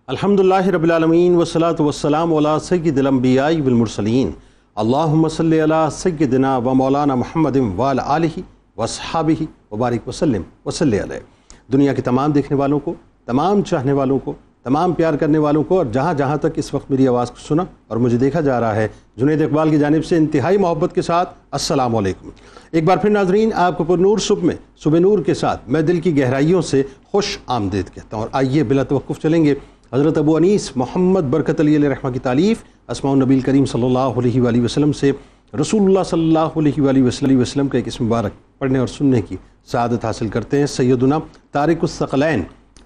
الحمدللہ رب العالمین والصلاة والسلام علی سید الانبیاء والمرسلین اللہم صلی علی سیدنا و مولانا محمد وعلی آلہ واصحابہ وبارک وسلم وصلی علیہ۔ دنیا کے تمام دیکھنے والوں کو، تمام چاہنے والوں کو، تمام پیار کرنے والوں کو، اور جہاں جہاں تک اس وقت میری آواز کو سنا اور مجھے دیکھا جا رہا ہے، جنید اقبال کی جانب سے انتہائی محبت کے ساتھ السلام علیکم۔ ایک بار پھر ناظرین، آپ کو پر نور صبح میں صبح نور کے ساتھ میں دل کی گہرائیوں سے خوش آمدید کہتا ہوں، اور آئیے بلا توقف چلیں گے حضرت ابو انیس محمد برکت علی علیہ رحمہ کی تالیف اسماء النبی کریم صلی اللہ علیہ وآلہ وسلم سے رسول اللہ صلی اللہ علیہ وآلہ وسلم کا ایک اسم مبارک پڑھنے اور سننے کی سعادت حاصل کرتے ہیں۔ سیدنا طارق الثقلین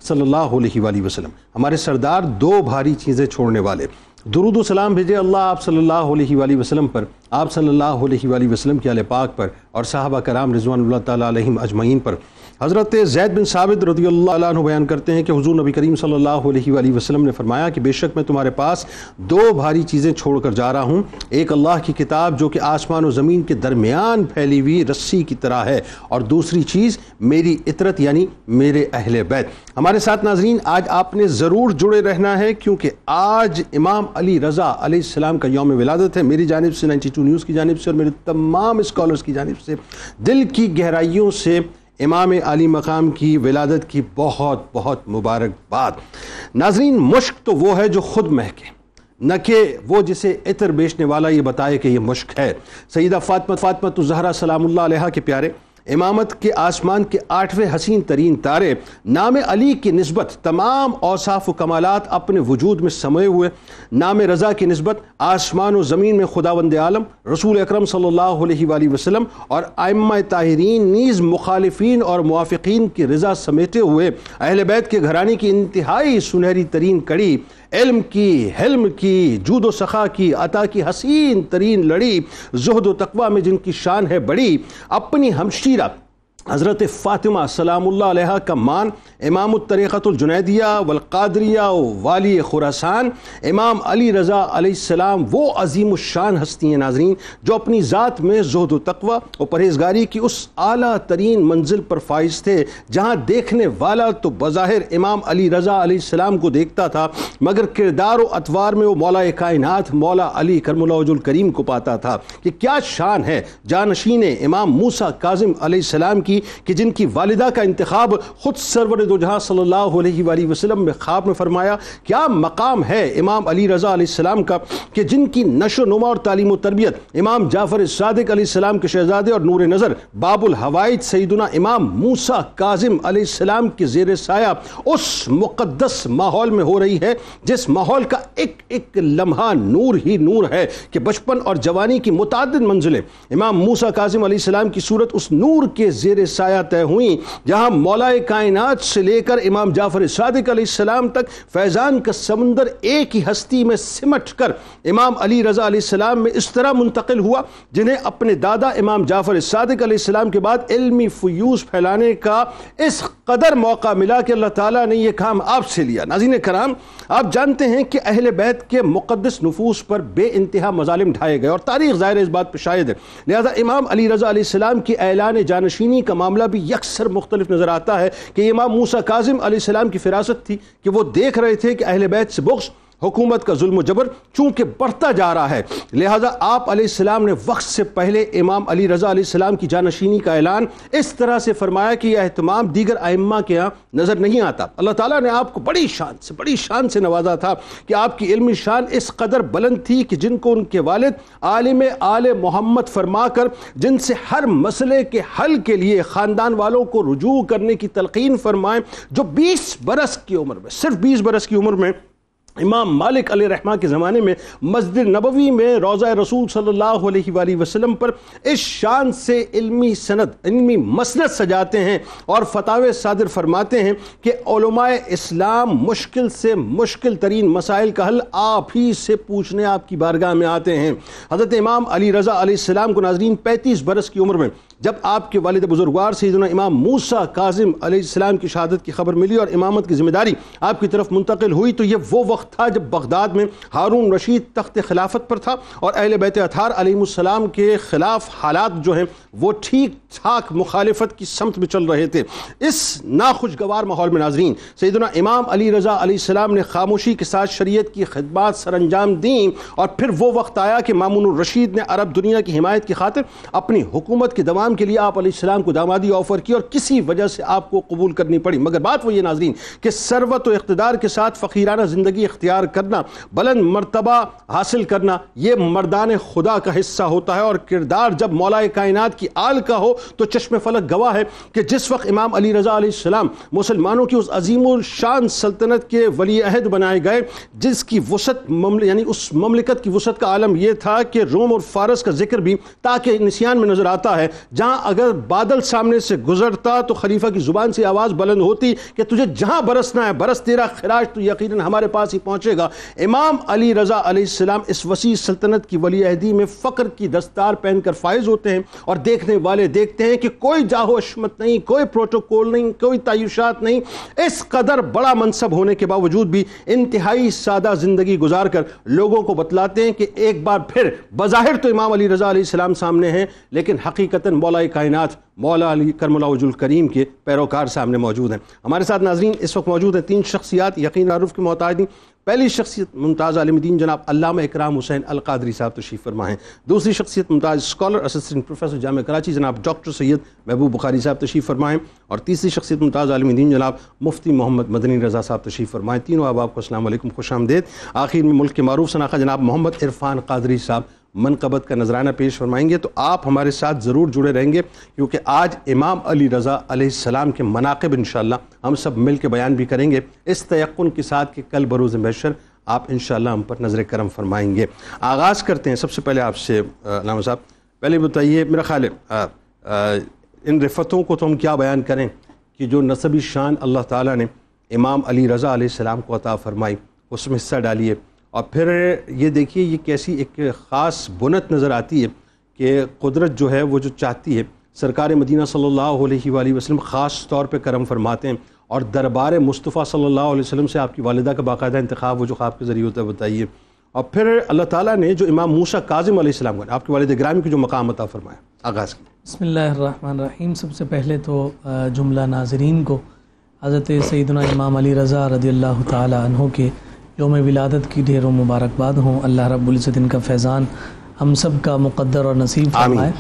صلی اللہ علیہ وآلہ وسلم، ہمارے سردار، دو بھاری چیزیں چھوڑنے والے۔ درود و سلام بھیجے اللہ آپ صلی اللہ علیہ وآلہ وسلم پر، آپ صلی اللہ علیہ وآلہ وسلم کے اہل پاک پر، اور صحابہ کرام رضوان اللہ تعالیٰ علیہم اجمعین پر۔ حضرت زید بن ثابت رضی اللہ عنہ بیان کرتے ہیں کہ حضور نبی کریم صلی اللہ علیہ وآلہ وسلم نے فرمایا کہ بے شک میں تمہارے پاس دو بھاری چیزیں چھوڑ کر جا رہا ہوں، ایک اللہ کی کتاب جو کہ آسمان و زمین کے درمیان پھیلی ہوئی رسی کی طرح ہے، اور دوسری چیز میری اطرت یعنی میرے اہل بیت۔ ہمارے ساتھ ناظرین آج آپ نے ضرور جڑے رہنا ہے، کیونکہ آج امام علی رضا علیہ السلام کا یوم ولادت ہے۔ میری جانب سے 92 نیوز کی جانب سے اور میرے تمام اسکالرز کی جانب سے دل کی گہرائیوں سے امام عالی مقام کی ولادت کی بہت بہت مبارکباد۔ ناظرین، مشک تو وہ ہے جو خود مہکے، نہ کہ وہ جسے عطر بیچنے والا یہ بتائے کہ یہ مشک ہے۔ سیدہ فاطمہ الزہرا سلام اللہ علیہا کے پیارے، امامت کے آسمان کے 8ویں حسین ترین تارے، نام علی کی نسبت تمام اوصاف و کمالات اپنے وجود میں سموئے ہوئے، نام رضا کی نسبت آسمان و زمین میں خداوند عالم رسول اکرم صلی اللہ علیہ وآلہ وسلم اور ائمہ طاہرین نیز مخالفین اور موافقین کی رضا سمیٹے ہوئے اہل بیت کے گھرانے کی انتہائی سنہری ترین کڑی، علم کی، حلم کی، جود و سخا کی، عطا کی حسین ترین لڑی، زہد و تقوی میں جن کی شان ہے بڑی، اپنی ہمشیرہ حضرت فاطمہ سلام اللہ علیہ کا مان، امام الطریقۃ الجنیدیہ والقادریہ والی خراسان امام علی رضا علیہ السلام، وہ عظیم الشان ہستی ہیں ناظرین جو اپنی ذات میں زہد و تقوی و پرہیزگاری کی اس اعلیٰ ترین منزل پر فائز تھے جہاں دیکھنے والا تو بظاہر امام علی رضا علیہ السلام کو دیکھتا تھا، مگر کردار و اطوار میں وہ مولا کائنات مولا علی کرم اللہ وجہ الکریم کو پاتا تھا۔ کہ کیا شان ہے جانشین امام موسیٰ کاظم علیہ السلام کی کہ جن کی والدہ کا انتخاب خود سرور دو جہاں صلی اللہ علیہ وآلہ وسلم میں خواب میں فرمایا۔ کیا مقام ہے امام علی رضا علیہ السلام کا کہ جن کی نشو و نما اور تعلیم و تربیت امام جعفر صادق علیہ السلام کے شہزادے اور نور نظر باب الحوائج سیدنا امام موسیٰ کاظم علیہ السلام کے زیر سایہ اس مقدس ماحول میں ہو رہی ہے جس ماحول کا ایک ایک لمحہ نور ہی نور ہے، کہ بچپن اور جوانی کی متعدد منزلیں امام موسیٰ کاظم علیہ السلام کی صورت اس نور کے زیر سایہ طے ہوئیں جہاں مولا کائنات سے لے کر امام جعفر صادق علیہ السلام تک فیضان کا سمندر ایک ہی ہستی میں سمٹ کر امام علی رضا علیہ السلام میں اس طرح منتقل ہوا جنہیں اپنے دادا امام جعفر صادق علیہ السلام کے بعد علمی فیوز پھیلانے کا اس قدر موقع ملا کہ اللہ تعالیٰ نے یہ کام آپ سے لیا۔ ناظرین کرام، آپ جانتے ہیں کہ اہل بیت کے مقدس نفوس پر بے انتہا مظالم ڈھائے گئے، اور تاریخ ظاہر اس بات پہ شاہد ہے، لہذا امام علی رضا علیہ السلام کی اعلان جانشینی کا معاملہ بھی یکسر مختلف نظر آتا ہے کہ امام موسیٰ کاظم علیہ السلام کی فراست تھی کہ وہ دیکھ رہے تھے کہ اہل بیت سے بغض، حکومت کا ظلم و جبر چونکہ بڑھتا جا رہا ہے، لہذا آپ علیہ السلام نے وقت سے پہلے امام علی رضا علیہ السلام کی جانشینی کا اعلان اس طرح سے فرمایا کہ یہ اہتمام دیگر ائمہ کے ہاں نظر نہیں آتا۔ اللہ تعالیٰ نے آپ کو بڑی شان سے نوازا تھا کہ آپ کی علمی شان اس قدر بلند تھی کہ جن کو ان کے والد عالم آل محمد فرما کر جن سے ہر مسئلے کے حل کے لیے خاندان والوں کو رجوع کرنے کی تلقین فرمائیں، جو 20 برس کی عمر میں، صرف 20 برس کی عمر میں امام مالک علیہ رحمہ کے زمانے میں مسجد نبوی میں روضہ رسول صلی اللہ علیہ وآلہ وسلم پر اس شان سے علمی مسند سجاتے ہیں اور فتاوے صادر فرماتے ہیں کہ علماء اسلام مشکل سے مشکل ترین مسائل کا حل آپ ہی سے پوچھنے آپ کی بارگاہ میں آتے ہیں۔ حضرت امام علی رضا علیہ السلام کو ناظرین 35 برس کی عمر میں جب آپ کے والد بزرگوار سیدنا امام موسیٰ کاظم علیہ السلام کی شہادت کی خبر ملی اور امامت کی ذمہ داری آپ کی طرف منتقل ہوئی تو یہ وہ وقت تھا جب بغداد میں ہارون رشید تخت خلافت پر تھا اور اہل بیت اطہار علیہ السلام کے خلاف حالات جو ہیں وہ ٹھیک ٹھاک مخالفت کی سمت میں چل رہے تھے۔ اس ناخوشگوار ماحول میں ناظرین سیدنا امام علی رضا علیہ السلام نے خاموشی کے ساتھ شریعت کی خدمات سر انجام دیں، اور پھر وہ وقت آیا کہ مامون الرشید نے عرب دنیا کی حمایت کی خاطر اپنی حکومت کے دوام کے لیے آپ علیہ السلام کو دامادی آفر کی، اور کسی وجہ سے آپ کو قبول کرنی پڑی۔ مگر بات وہ یہ ناظرین کہ ثروت و اقتدار کے ساتھ فقیرانہ زندگی اختیار کرنا، بلند مرتبہ حاصل کرنا، یہ مردان خدا کا حصہ ہوتا ہے، اور کردار جب مولا کائنات کی آل کا ہو تو چشم فلک گواہ ہے کہ جس وقت امام علی رضا علیہ السلام مسلمانوں کی اس عظیم الشان سلطنت کے ولی عہد بنائے گئے جس کی وسعت یعنی اس مملکت کی وسعت کا عالم یہ تھا کہ روم اور فارس کا ذکر بھی تاکہ نسیان میں نظر آتا ہے، جہاں اگر بادل سامنے سے گزرتا تو خلیفہ کی زبان سے آواز بلند ہوتی کہ تجھے جہاں برسنا ہے برس، تیرا خراج تو یقیناً ہمارے پاس ہی پہنچے گا۔ امام علی رضا علیہ السلام اس وسیع سلطنت کی ولی عہدی میں فقر کی دستار پہن کر فائز ہوتے ہیں، اور دیکھنے والے دیکھتے ہیں کہ کوئی جاہ و عشمت نہیں، کوئی پروٹوکول نہیں، کوئی تعیشات نہیں، اس قدر بڑا منصب ہونے کے باوجود بھی انتہائی سادہ زندگی گزار کر لوگوں کو بتلاتے ہیں کہ ایک بار پھر بظاہر تو امام علی رضا علیہ السلام سامنے ہیں، لیکن حقیقتاً مولا کائنات مولا علی کرم اللہ وجہ الکریم کے پیروکار سامنے موجود ہیں۔ ہمارے ساتھ ناظرین اس وقت موجود ہیں 3 شخصیات یقین تعارف کے محتاج ہیں۔ پہلی شخصیت ممتاز عالم دین جناب علامہ اکرام حسین القادری صاحب تشریف فرما ہیں۔ دوسری شخصیت ممتاز اسکالر اسسٹنٹ پروفیسر جامعہ کراچی جناب ڈاکٹر سید محبوب بخاری صاحب تشریف فرما ہیں، اور تیسری شخصیت ممتاز عالم دین جناب مفتی محمد مدنی رضا صاحب تشریف فرما ہیں۔ تینوں احباب کو السلام علیکم، خوش آمدید۔ آخر میں ملک کے معروف شناخہ جناب محمد عرفان قادری صاحب منقبت کا نذرانہ پیش فرمائیں گے، تو آپ ہمارے ساتھ ضرور جڑے رہیں گے کیونکہ آج امام علی رضا علیہ السلام کے مناقب انشاءاللہ ہم سب مل کے بیان بھی کریں گے، اس تیقن کے ساتھ کہ کل بروز محشر آپ انشاءاللہ ہم پر نظر کرم فرمائیں گے۔ آغاز کرتے ہیں سب سے پہلے آپ سے علامہ صاحب، پہلے بتائیے، میرا خیال ہے ان رفتوں کو تو ہم کیا بیان کریں کہ جو نسبی شان اللہ تعالیٰ نے امام علی رضا علیہ السلام کو عطا فرمائی، اس میں حصہ ڈالیے، اور پھر یہ دیکھیے یہ کیسی ایک خاص بنت نظر آتی ہے کہ قدرت جو ہے وہ جو چاہتی ہے، سرکار مدینہ صلی اللہ علیہ وآلہ وسلم خاص طور پہ کرم فرماتے ہیں، اور دربار مصطفیٰ صلی اللہ علیہ وسلم سے آپ کی والدہ کا باقاعدہ انتخاب وہ جو خواب کے ذریعے ہوتا ہے بتائیے، اور پھر اللہ تعالیٰ نے جو امام موسیٰ کاظم علیہ السلام کو آپ کے والد گرامی کو جو مقام عطا فرمایا، آغاز کی۔ بسم اللہ الرحمن الرحیم۔ سب سے پہلے تو جملہ ناظرین کو حضرت سیدنا امام علی رضا رضی اللہ تعالی عنہ کے یوم ولادت کی ڈھیروں مبارکباد ہوں۔ اللہ رب العزت ان کا فیضان ہم سب کا مقدر اور نصیب فرمائے۔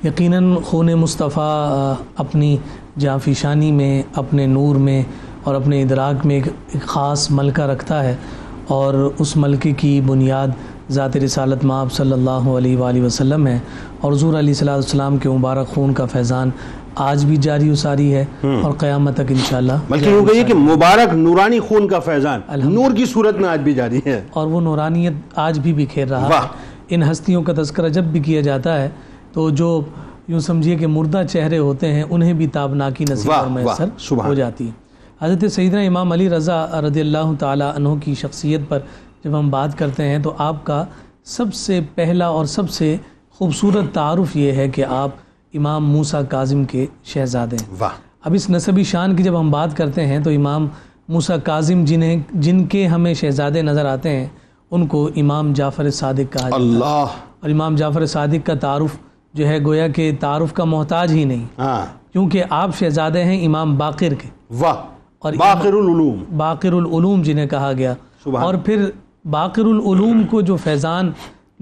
یقیناً خون مصطفیٰ اپنی جانفشانی میں، اپنے نور میں اور اپنے ادراک میں ایک خاص ملکہ رکھتا ہے، اور اس ملکے کی بنیاد ذات رسالت مآب صلی اللہ علیہ وآلہ وسلم ہے، اور حضور علیہ الصلوۃ والسلام کے مبارک خون کا فیضان آج بھی جاری و ساری ہے اور قیامت تک انشاءاللہ، بلکہ یوں کہیے کہ مبارک نورانی خون کا فیضان نور کی صورت میں آج بھی جاری ہے، اور وہ نورانیت آج بھی بکھیر رہا ہے۔ ان ہستیوں کا تذکرہ جب بھی کیا جاتا ہے تو جو یوں سمجھیے کہ مردہ چہرے ہوتے ہیں انہیں بھی تابناکی نصیب اور میسر ہو جاتی ہے۔ حضرت سیدنا امام علی رضا رضی اللہ تعالی عنہ کی شخصیت پر جب ہم بات کرتے ہیں تو آپ کا سب سے پہلا اور سب سے خوبصورت تعارف یہ ہے کہ آپ امام موسیٰ کاظم کے شہزادے ہیں۔ اب اس نسبی شان کی جب ہم بات کرتے ہیں تو امام موسیٰ کاظم جن کے ہمیں شہزادے نظر آتے ہیں ان کو امام جعفر صادق کہا جاتا ہے، اور امام جعفر صادق کا تعارف جو ہے گویا کہ تعارف کا محتاج ہی نہیں، کیونکہ آپ شہزادے ہیں امام باقر کے، اور باقر العلوم جنہیں کہا گیا، اور پھر باقر العلوم کو جو فیضان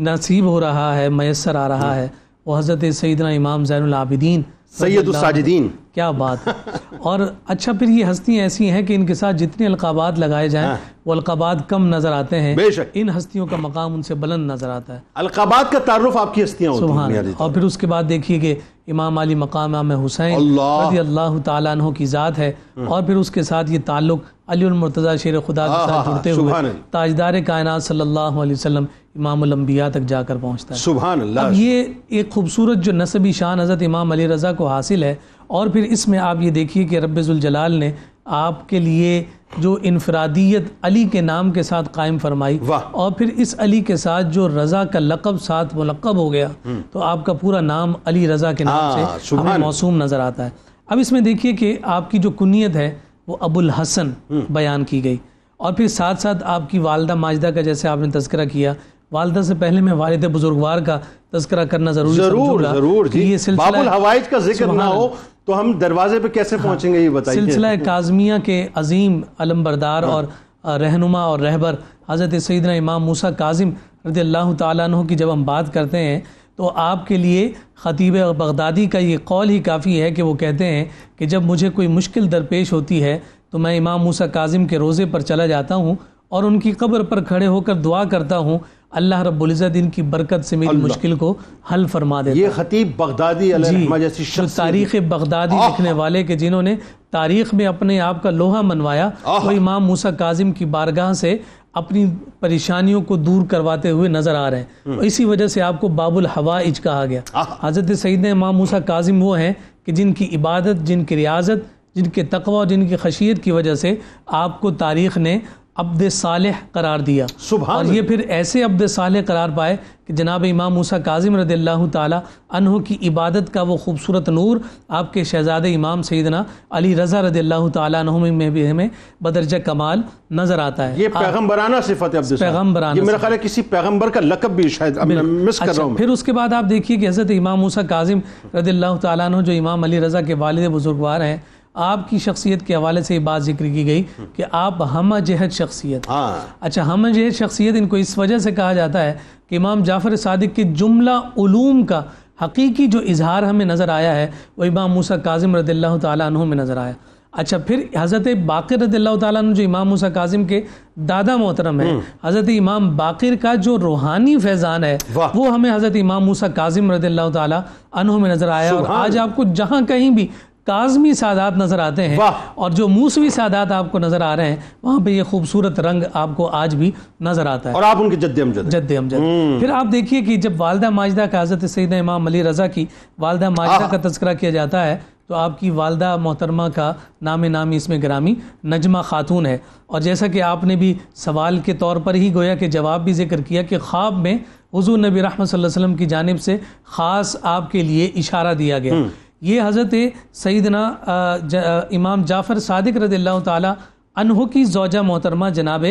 نصیب ہو رہا ہے، میسر آ رہا ہے، وہ حضرت سیدنا امام زین العابدین سید الساجدین، کیا بات ہے۔ اور اچھا پھر یہ ہستیاں ایسی ہیں کہ ان کے ساتھ جتنے القابات لگائے جائیں وہ القابات کم نظر آتے ہیں، بے شک ان ہستیوں کا مقام ان سے بلند نظر آتا ہے، القابات کا تعارف آپ کی ہستیاں ہوتی ہیں۔ اور پھر اس کے بعد دیکھیے کہ امام علی مقام امام حسین رضی اللہ تعالیٰ عنہ کی ذات ہے، اور پھر اس کے ساتھ یہ تعلق علی المرتضیٰ شیر خدا کے ساتھ جڑتے ہوئے تاجدار کائنات صلی اللہ علیہ وسلم امام الانبیاء تک جا کر پہنچتا ہے۔ سبحان اللہ۔ اب یہ ایک خوبصورت جو نسبی شان حضرت امام علی رضا کو حاصل ہے، اور پھر اس میں آپ یہ دیکھیے کہ رب ذوالجلال نے آپ کے لیے جو انفرادیت علی کے نام کے ساتھ قائم فرمائی، اور پھر اس علی کے ساتھ جو رضا کا لقب ساتھ ملقب ہو گیا، تو آپ کا پورا نام علی رضا کے نام سے ہمیں موسوم نظر آتا ہے۔ اب اس میں دیکھیے کہ آپ کی جو کنیت ہے وہ ابو الحسن بیان کی گئی، اور پھر ساتھ ساتھ آپ کی والدہ ماجدہ کا جیسے آپ نے تذکرہ کیا، والدہ سے پہلے میں والد بزرگوار کا تذکرہ کرنا ضرور جی، یہ باب الحوائج کا ذکر نہ ہو تو ہم دروازے پہ کیسے پہنچیں گے، یہ بتائیے۔ سلسلہ کاظمیہ کے عظیم علمبردار اور رہنما اور رہبر حضرت سیدنا امام موسیٰ کاظم رضی اللہ تعالیٰ عنہ کی جب ہم بات کرتے ہیں تو آپ کے لیے خطیب بغدادی کا یہ قول ہی کافی ہے کہ وہ کہتے ہیں کہ جب مجھے کوئی مشکل درپیش ہوتی ہے تو میں امام موسیٰ کاظم کے روضے پر چلا جاتا ہوں اور ان کی قبر پر کھڑے ہو کر دعا کرتا ہوں، اللہ رب العزت ان کی برکت سے میری مشکل کو حل فرما دیتا ہے۔ یہ خطیب بغدادی علیہ الرحمہ جیسی شخص، تاریخ بغدادی لکھنے والے کہ جنہوں نے تاریخ میں اپنے آپ کا لوہا منوایا، وہ امام موسیٰ کاظم کی بارگاہ سے اپنی پریشانیوں کو دور کرواتے ہوئے نظر آ رہے ہیں، اسی وجہ سے آپ کو باب الحوائج کہا گیا۔ حضرت سیدنا امام موسیٰ کاظم وہ ہیں کہ جن کی عبادت، جن کی ریاضت، جن کے تقوی اور جن کی خشیت کی وجہ سے آپ کو تاریخ نے عبد صالح قرار دیا، اور یہ پھر ایسے عبد صالح قرار پائے کہ جناب امام موسیٰ کاظم رضی اللہ تعالی عنہ کی عبادت کا وہ خوبصورت نور آپ کے شہزادے امام سیدنا علی رضا رضی اللہ تعالی عنہ میں بھی ہمیں بدرجہ کمال نظر آتا ہے۔ یہ پیغمبرانہ صفت ہے عبد صالح، پیغمبرانہ، یہ میرا خیال ہے کسی پیغمبر کا لقب بھی شاید اب میں مس کر رہا ہوں۔ پھر اس کے بعد آپ دیکھیے کہ حضرت امام موسیٰ کاظم رضی اللہ تعالی عنہ جو امام علی رضا کے والد بزرگوار ہیں، آپ کی شخصیت کے حوالے سے یہ بات ذکر کی گئی کہ آپ ہمہ جہت شخصیت۔ اچھا، ہمہ جہت شخصیت ان کو اس وجہ سے کہا جاتا ہے کہ امام جعفر صادق کے جملہ علوم کا حقیقی جو اظہار ہمیں نظر آیا ہے وہ امام موسیٰ کاظم رضی اللہ تعالیٰ عنہ میں نظر آیا۔ اچھا، پھر حضرت باقر رضی اللہ تعالیٰ عنہ جو امام موسیٰ کاظم کے دادا محترم ہیں، حضرت امام باقر کا جو روحانی فیضان ہے وہ ہمیں حضرت امام موسیٰ کاظم رضی اللہ تعالیٰ عنہ میں نظر آیا، اور آج آپ کو جہاں کہیں بھی کاظمی سادات نظر آتے ہیں اور جو موسوی سادات آپ کو نظر آ رہے ہیں، وہاں پہ یہ خوبصورت رنگ آپ کو آج بھی نظر آتا ہے، اور آپ ان کے جد امجد۔ پھر آپ دیکھیے کہ جب والدہ ماجدہ کا حضرت سیدنا امام علی رضا کی والدہ ماجدہ کا تذکرہ کیا جاتا ہے تو آپ کی والدہ محترمہ کا نامی اس میں گرامی نجمہ خاتون ہے، اور جیسا کہ آپ نے بھی سوال کے طور پر ہی گویا کہ جواب بھی ذکر کیا کہ خواب میں حضور نبی رحمت صلی اللہ علیہ وسلم کی جانب سے خاص آپ کے لیے اشارہ دیا گیا۔ یہ حضرت سیدنا امام جعفر صادق رضی اللہ تعالی عنہ کی زوجہ محترمہ جناب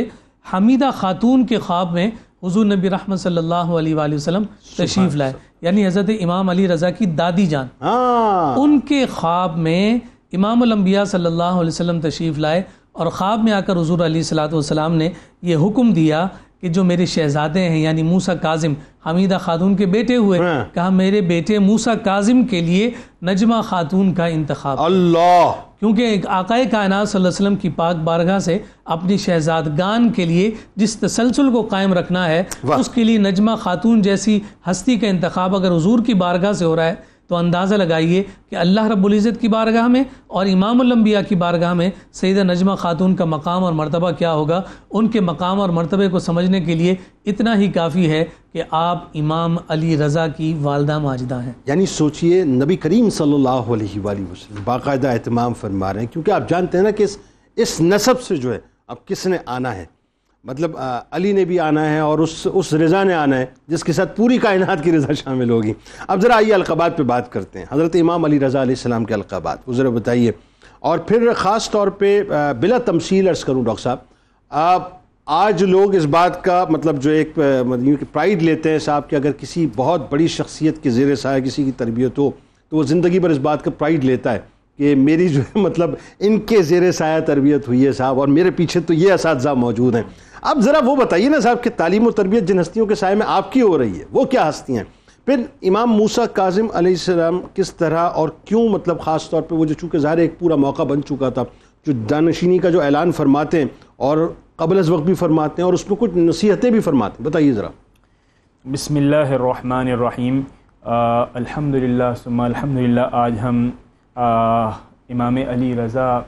حمیدہ خاتون کے خواب میں حضور نبی رحمت صلی اللہ علیہ وآلہ وسلم تشریف لائے، یعنی حضرت امام علی رضا کی دادی جان، ان کے خواب میں امام الانبیاء صلی اللہ علیہ وسلم تشریف لائے، اور خواب میں آ کر حضور علیہ الصلوۃ والسلام نے یہ حکم دیا کہ جو میرے شہزادے ہیں یعنی موسیٰ کاظم حمیدہ خاتون کے بیٹے ہوئے، کہا میرے بیٹے موسیٰ کاظم کے لیے نجمہ خاتون کا انتخاب، اللہ، کیونکہ آقائے کائنات صلی اللہ علیہ وسلم کی پاک بارگاہ سے اپنی شہزادگان کے لیے جس تسلسل کو قائم رکھنا ہے اس کے لیے نجمہ خاتون جیسی ہستی کا انتخاب اگر حضور کی بارگاہ سے ہو رہا ہے تو اندازہ لگائیے کہ اللہ رب العزت کی بارگاہ میں اور امام الانبیاء کی بارگاہ میں سیدہ نجمہ خاتون کا مقام اور مرتبہ کیا ہوگا۔ ان کے مقام اور مرتبے کو سمجھنے کے لیے اتنا ہی کافی ہے کہ آپ امام علی رضا کی والدہ ماجدہ ہیں۔ یعنی سوچئے نبی کریم صلی اللہ علیہ وآلہ وسلم باقاعدہ اہتمام فرما رہے ہیں، کیونکہ آپ جانتے ہیں نا کہ اس نسب سے جو ہے اب کس نے آنا ہے، مطلب علی نے بھی آنا ہے اور اس رضا نے آنا ہے جس کے ساتھ پوری کائنات کی رضا شامل ہوگی۔ اب ذرا آئیے القابات پہ بات کرتے ہیں، حضرت امام علی رضا علیہ السلام کے القابات وہ ذرا بتائیے، اور پھر خاص طور پہ بلا تمثیل عرض کروں ڈاکٹر صاحب، آج لوگ اس بات کا مطلب جو ایک پرائیڈ لیتے ہیں صاحب کہ اگر کسی بہت بڑی شخصیت کے زیر سایہ کسی کی تربیت ہو تو وہ زندگی بھر اس بات کا پرائیڈ لیتا ہے کہ میری جو ہے مطلب ان کے زیر سایہ تربیت ہوئی ہے صاحب، اور میرے پیچھے تو یہ اساتذہ موجود ہیں۔ اب ذرا وہ بتائیے نا صاحب کہ تعلیم و تربیت جن ہستیوں کے سائے میں آپ کی ہو رہی ہے وہ کیا ہستی ہیں، پھر امام موسیٰ کاظم علیہ السلام کس طرح اور کیوں، مطلب خاص طور پہ وہ جو چونکہ ظاہر ایک پورا موقع بن چکا تھا جو جانشینی کا جو اعلان فرماتے ہیں اور قبل از وقت بھی فرماتے ہیں اور اس میں کچھ نصیحتیں بھی فرماتے ہیں، بتائیے ذرا۔ بسم اللہ الرحمن الرحیم، الحمدللہ ثم الحمدللہ، آج ہم امام علی رضا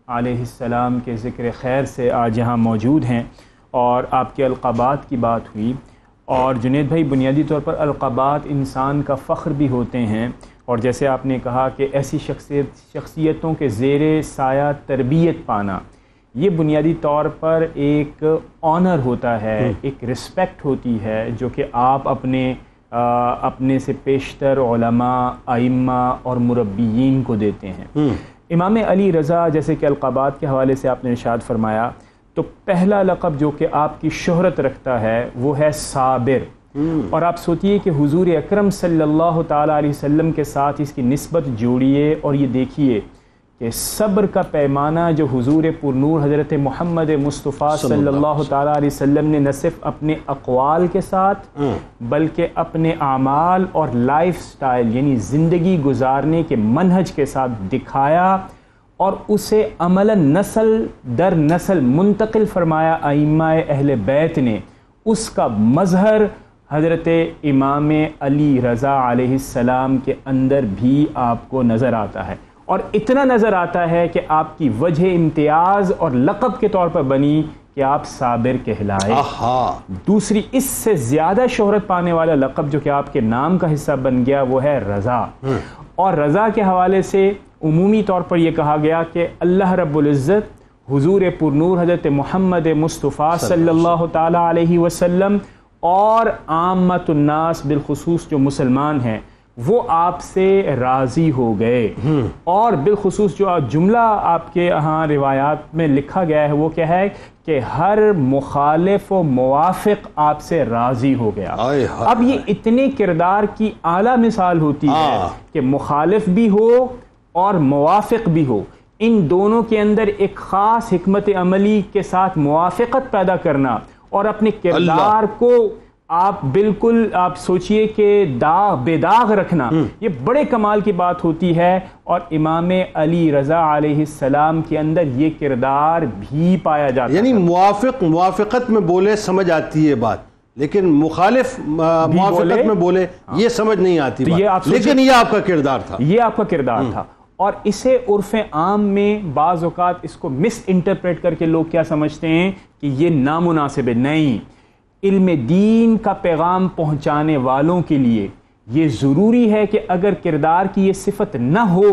علیہ السلام کے ذکر خیر سے آج یہاں موجود ہیں، اور آپ کے القابات کی بات ہوئی، اور جنید بھائی بنیادی طور پر القابات انسان کا فخر بھی ہوتے ہیں، اور جیسے آپ نے کہا کہ ایسی شخصیتوں کے زیر سایہ تربیت پانا یہ بنیادی طور پر ایک آنر ہوتا ہے، ایک رسپیکٹ ہوتی ہے جو کہ آپ اپنے سے پیشتر علماء، ائمہ اور مربیین کو دیتے ہیں۔ امام علی رضا جیسے کہ القابات کے حوالے سے آپ نے ارشاد فرمایا تو پہلا لقب جو کہ آپ کی شہرت رکھتا ہے وہ ہے صابر، اور آپ سوچیے کہ حضور اکرم صلی اللہ تعالیٰ علیہ وسلم کے ساتھ اس کی نسبت جوڑیے اور یہ دیکھیے کہ صبر کا پیمانہ جو حضور پرنور حضرت محمد مصطفیٰ صلی اللہ تعالیٰ علیہ وسلم نے نہ صرف اپنے اقوال کے ساتھ بلکہ اپنے اعمال اور لائف سٹائل یعنی زندگی گزارنے کے منہج کے ساتھ دکھایا اور اسے عملاً نسل در نسل منتقل فرمایا ائمہ اہل بیت نے، اس کا مظہر حضرت امام علی رضا علیہ السلام کے اندر بھی آپ کو نظر آتا ہے، اور اتنا نظر آتا ہے کہ آپ کی وجہ امتیاز اور لقب کے طور پر بنی کہ آپ صابر کہلائے۔ دوسری اس سے زیادہ شہرت پانے والا لقب جو کہ آپ کے نام کا حصہ بن گیا وہ ہے رضا، اور رضا کے حوالے سے عمومی طور پر یہ کہا گیا کہ اللہ رب العزت حضور پرنور حضرت محمد مصطفیٰ صلی اللہ تعالیٰ علیہ وسلم اور عامت الناس بالخصوص جو مسلمان ہیں وہ آپ سے راضی ہو گئے، اور بالخصوص جو جملہ آپ کے ہاں روایات میں لکھا گیا ہے وہ کیا ہے کہ ہر مخالف و موافق آپ سے راضی ہو گیا۔ اب یہ اتنے کردار کی اعلیٰ مثال ہوتی ہے کہ مخالف بھی ہو اور موافق بھی ہو، ان دونوں کے اندر ایک خاص حکمت عملی کے ساتھ موافقت پیدا کرنا اور اپنے کردار کو آپ بالکل آپ سوچئے کہ بے داغ رکھنا، یہ بڑے کمال کی بات ہوتی ہے، اور امام علی رضا علیہ السلام کے اندر یہ کردار بھی پایا جاتا ہے۔ یعنی موافقت میں بولے سمجھ آتی ہے بات، لیکن مخالف موافقت میں بولے یہ سمجھ نہیں آتی بات، لیکن یہ آپ کا کردار تھا، یہ آپ کا کردار تھا۔ اور اسے عرف عام میں بعض اوقات اس کو مس انٹرپریٹ کر کے لوگ کیا سمجھتے ہیں کہ یہ نامناسب ہے۔ نہیں، علم دین کا پیغام پہنچانے والوں کے لیے یہ ضروری ہے کہ اگر کردار کی یہ صفت نہ ہو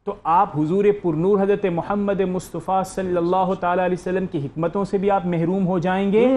تو آپ حضور پرنور حضرت محمد مصطفیٰ صلی اللہ تعالیٰ علیہ وسلم کی حکمتوں سے بھی آپ محروم ہو جائیں گے،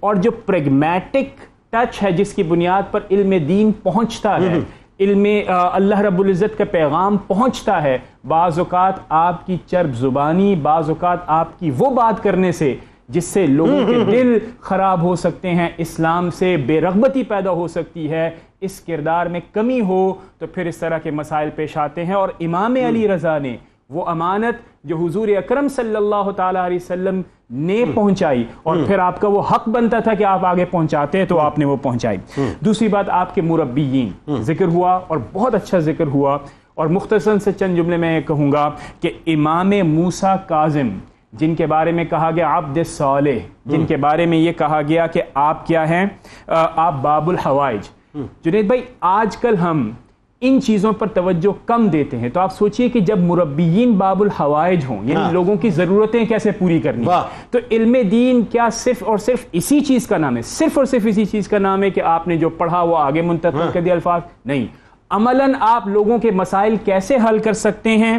اور جو پریگمیٹک ٹچ ہے جس کی بنیاد پر علم دین پہنچتا ہے، علم اللہ رب العزت کا پیغام پہنچتا ہے، بعض اوقات آپ کی چرب زبانی، بعض اوقات آپ کی وہ بات کرنے سے جس سے لوگوں کے دل خراب ہو سکتے ہیں، اسلام سے بے رغبتی پیدا ہو سکتی ہے، اس کردار میں کمی ہو تو پھر اس طرح کے مسائل پیش آتے ہیں۔ اور امام علی رضا نے وہ امانت جو حضور اکرم صلی اللہ تعالیٰ علیہ وسلم نے پہنچائی، اور پھر آپ کا وہ حق بنتا تھا کہ آپ آگے پہنچاتے تو آپ نے وہ پہنچائی۔ دوسری بات، آپ کے مربیین ذکر ہوا اور بہت اچھا ذکر ہوا، اور مختصراً سے چند جملے میں کہوں گا کہ امام موسیٰ کاظم جن کے بارے میں کہا گیا عبد صالح، جن کے بارے میں یہ کہا گیا کہ آپ کیا ہیں، آپ باب الحوائج۔ جنید بھائی، آج کل ہم ان چیزوں پر توجہ کم دیتے ہیں، تو آپ سوچئے کہ جب مربیین باب الحوائج ہوں، یعنی لوگوں کی ضرورتیں کیسے پوری کرنی، تو علم دین کیا صرف اور صرف اسی چیز کا نام ہے؟ صرف اور صرف اسی چیز کا نام ہے کہ آپ نے جو پڑھا وہ آگے منتقل کر دیا الفاظ؟ نہیں، عملاً آپ لوگوں کے مسائل کیسے حل کر سکتے ہیں،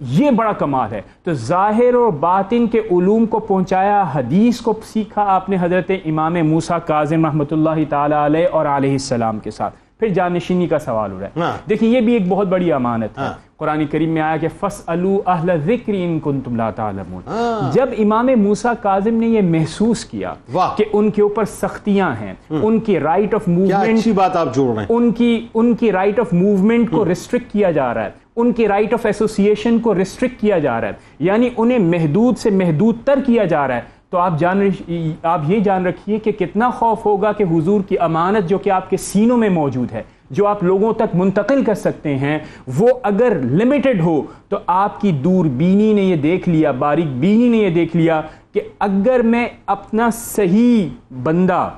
یہ بڑا کمال ہے۔ تو ظاہر اور باطن کے علوم کو پہنچایا، حدیث کو سیکھا آپ نے حضرت امام موسیٰ کاظم رحمۃ اللہ تعالیٰ علیہ اور علیہ السلام کے ساتھ۔ پھر جانشینی کا سوال ہو رہا ہے، دیکھیں یہ بھی ایک بہت بڑی امانت ہے۔ قرآن کریم میں آیا کہ فَاسْأَلُوا أَهْلَ الذِّكْرِ إِن كُنتُمْ لَا تَعْلَمُونَ۔ جب امام موسیٰ کاظم نے یہ محسوس کیا کہ ان کے اوپر سختیاں ہیں، ان کی رائٹ آف موومنٹ، اچھی بات آپ جوڑ رہے ہیں، ان کی رائٹ آف موومنٹ کو ریسٹرکٹ کیا جا رہا ہے، ان کی رائٹ آف ایسوسیشن کو ریسٹرکٹ کیا جا رہا ہے، یعنی انہیں محدود سے محدود تر کیا جا رہا ہے، تو آپ یہ جان رکھیے کہ کتنا خوف ہوگا کہ حضور کی امانت جو کہ آپ کے سینوں میں موجود ہے، جو آپ لوگوں تک منتقل کر سکتے ہیں، وہ اگر لمیٹڈ ہو تو آپ کی دور بینی نے یہ دیکھ لیا، باریک بینی نے یہ دیکھ لیا کہ اگر میں اپنا صحیح بندہ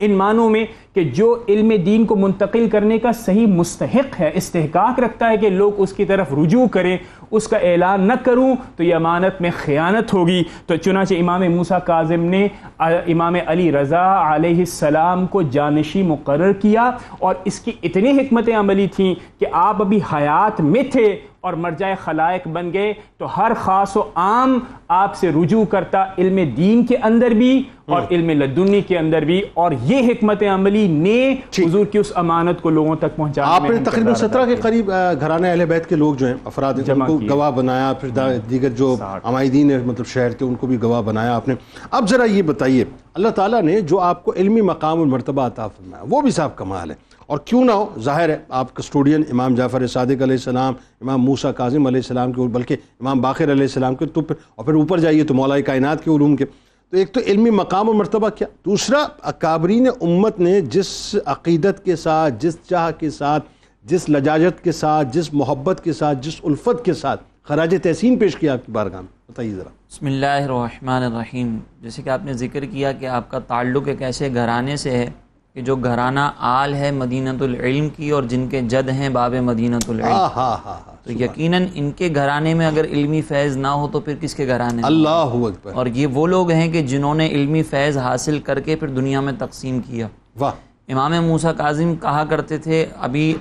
ان معنوں میں کہ جو علم دین کو منتقل کرنے کا صحیح مستحق ہے، استحقاق رکھتا ہے کہ لوگ اس کی طرف رجوع کریں، اس کا اعلان نہ کروں تو یہ امانت میں خیانت ہوگی۔ تو چنانچہ امام موسیٰ کاظم نے امام علی رضا علیہ السلام کو جانشی مقرر کیا، اور اس کی اتنی حکمت عملی تھیں کہ آپ ابھی حیات میں تھے اور مرجع خلائق بن گئے، تو ہر خاص و عام آپ سے رجوع کرتا، علم دین کے اندر بھی اور علم لدنی کے اندر بھی، اور یہ حکمت عملی نے حضور کی اس امانت کو لوگوں تک پہنچانے میں آپ نے تقریباً 17 کے قریب گھرانے اہل بیت کے لوگ جو ہیں افراد ان کو گواہ بنایا، پھر دیگر جو عمائدین مطلب شہر کے ان کو بھی گواہ بنایا آپ نے۔ اب ذرا یہ بتائیے، اللہ تعالیٰ نے جو آپ کو علمی مقام اور مرتبہ عطا فرمایا وہ بھی صاحب کمال ہے، اور کیوں نہ ہو، ظاہر ہے آپ کسٹوڈین امام جعفر صادق علیہ السلام، امام موسیٰ کاظم علیہ السلام کے، بلکہ امام باقر علیہ السلام کے، تو اور پھر اوپر جائیے تو مولا کائنات کے علوم کے۔ تو ایک تو علمی مقام اور مرتبہ کیا، دوسرا اکابرین امت نے جس عقیدت کے ساتھ، جس چاہ کے ساتھ، جس لجاجت کے ساتھ، جس محبت کے ساتھ، جس الفت کے ساتھ خراج تحسین پیش کیا آپ کی بارگاہ میں، بتائیے ذرا۔ بسم اللہ الرحمن الرحیم۔ جیسے کہ آپ نے ذکر کیا کہ آپ کا تعلق ایک ایسے گھرانے سے ہے کہ جو گھرانہ آل ہے مدینۃ العلم کی، اور جن کے جد ہیں باب مدینۃ العلم، تو یقیناً ان کے گھرانے میں اگر علمی فیض نہ ہو تو پھر کس کے گھرانے میں؟ اللہ اکبر۔ اور یہ وہ لوگ ہیں کہ جنہوں نے علمی فیض حاصل کر کے پھر دنیا میں تقسیم کیا۔ واہ۔ امام موسیٰ کاظم کہا کرتے تھے، ابھی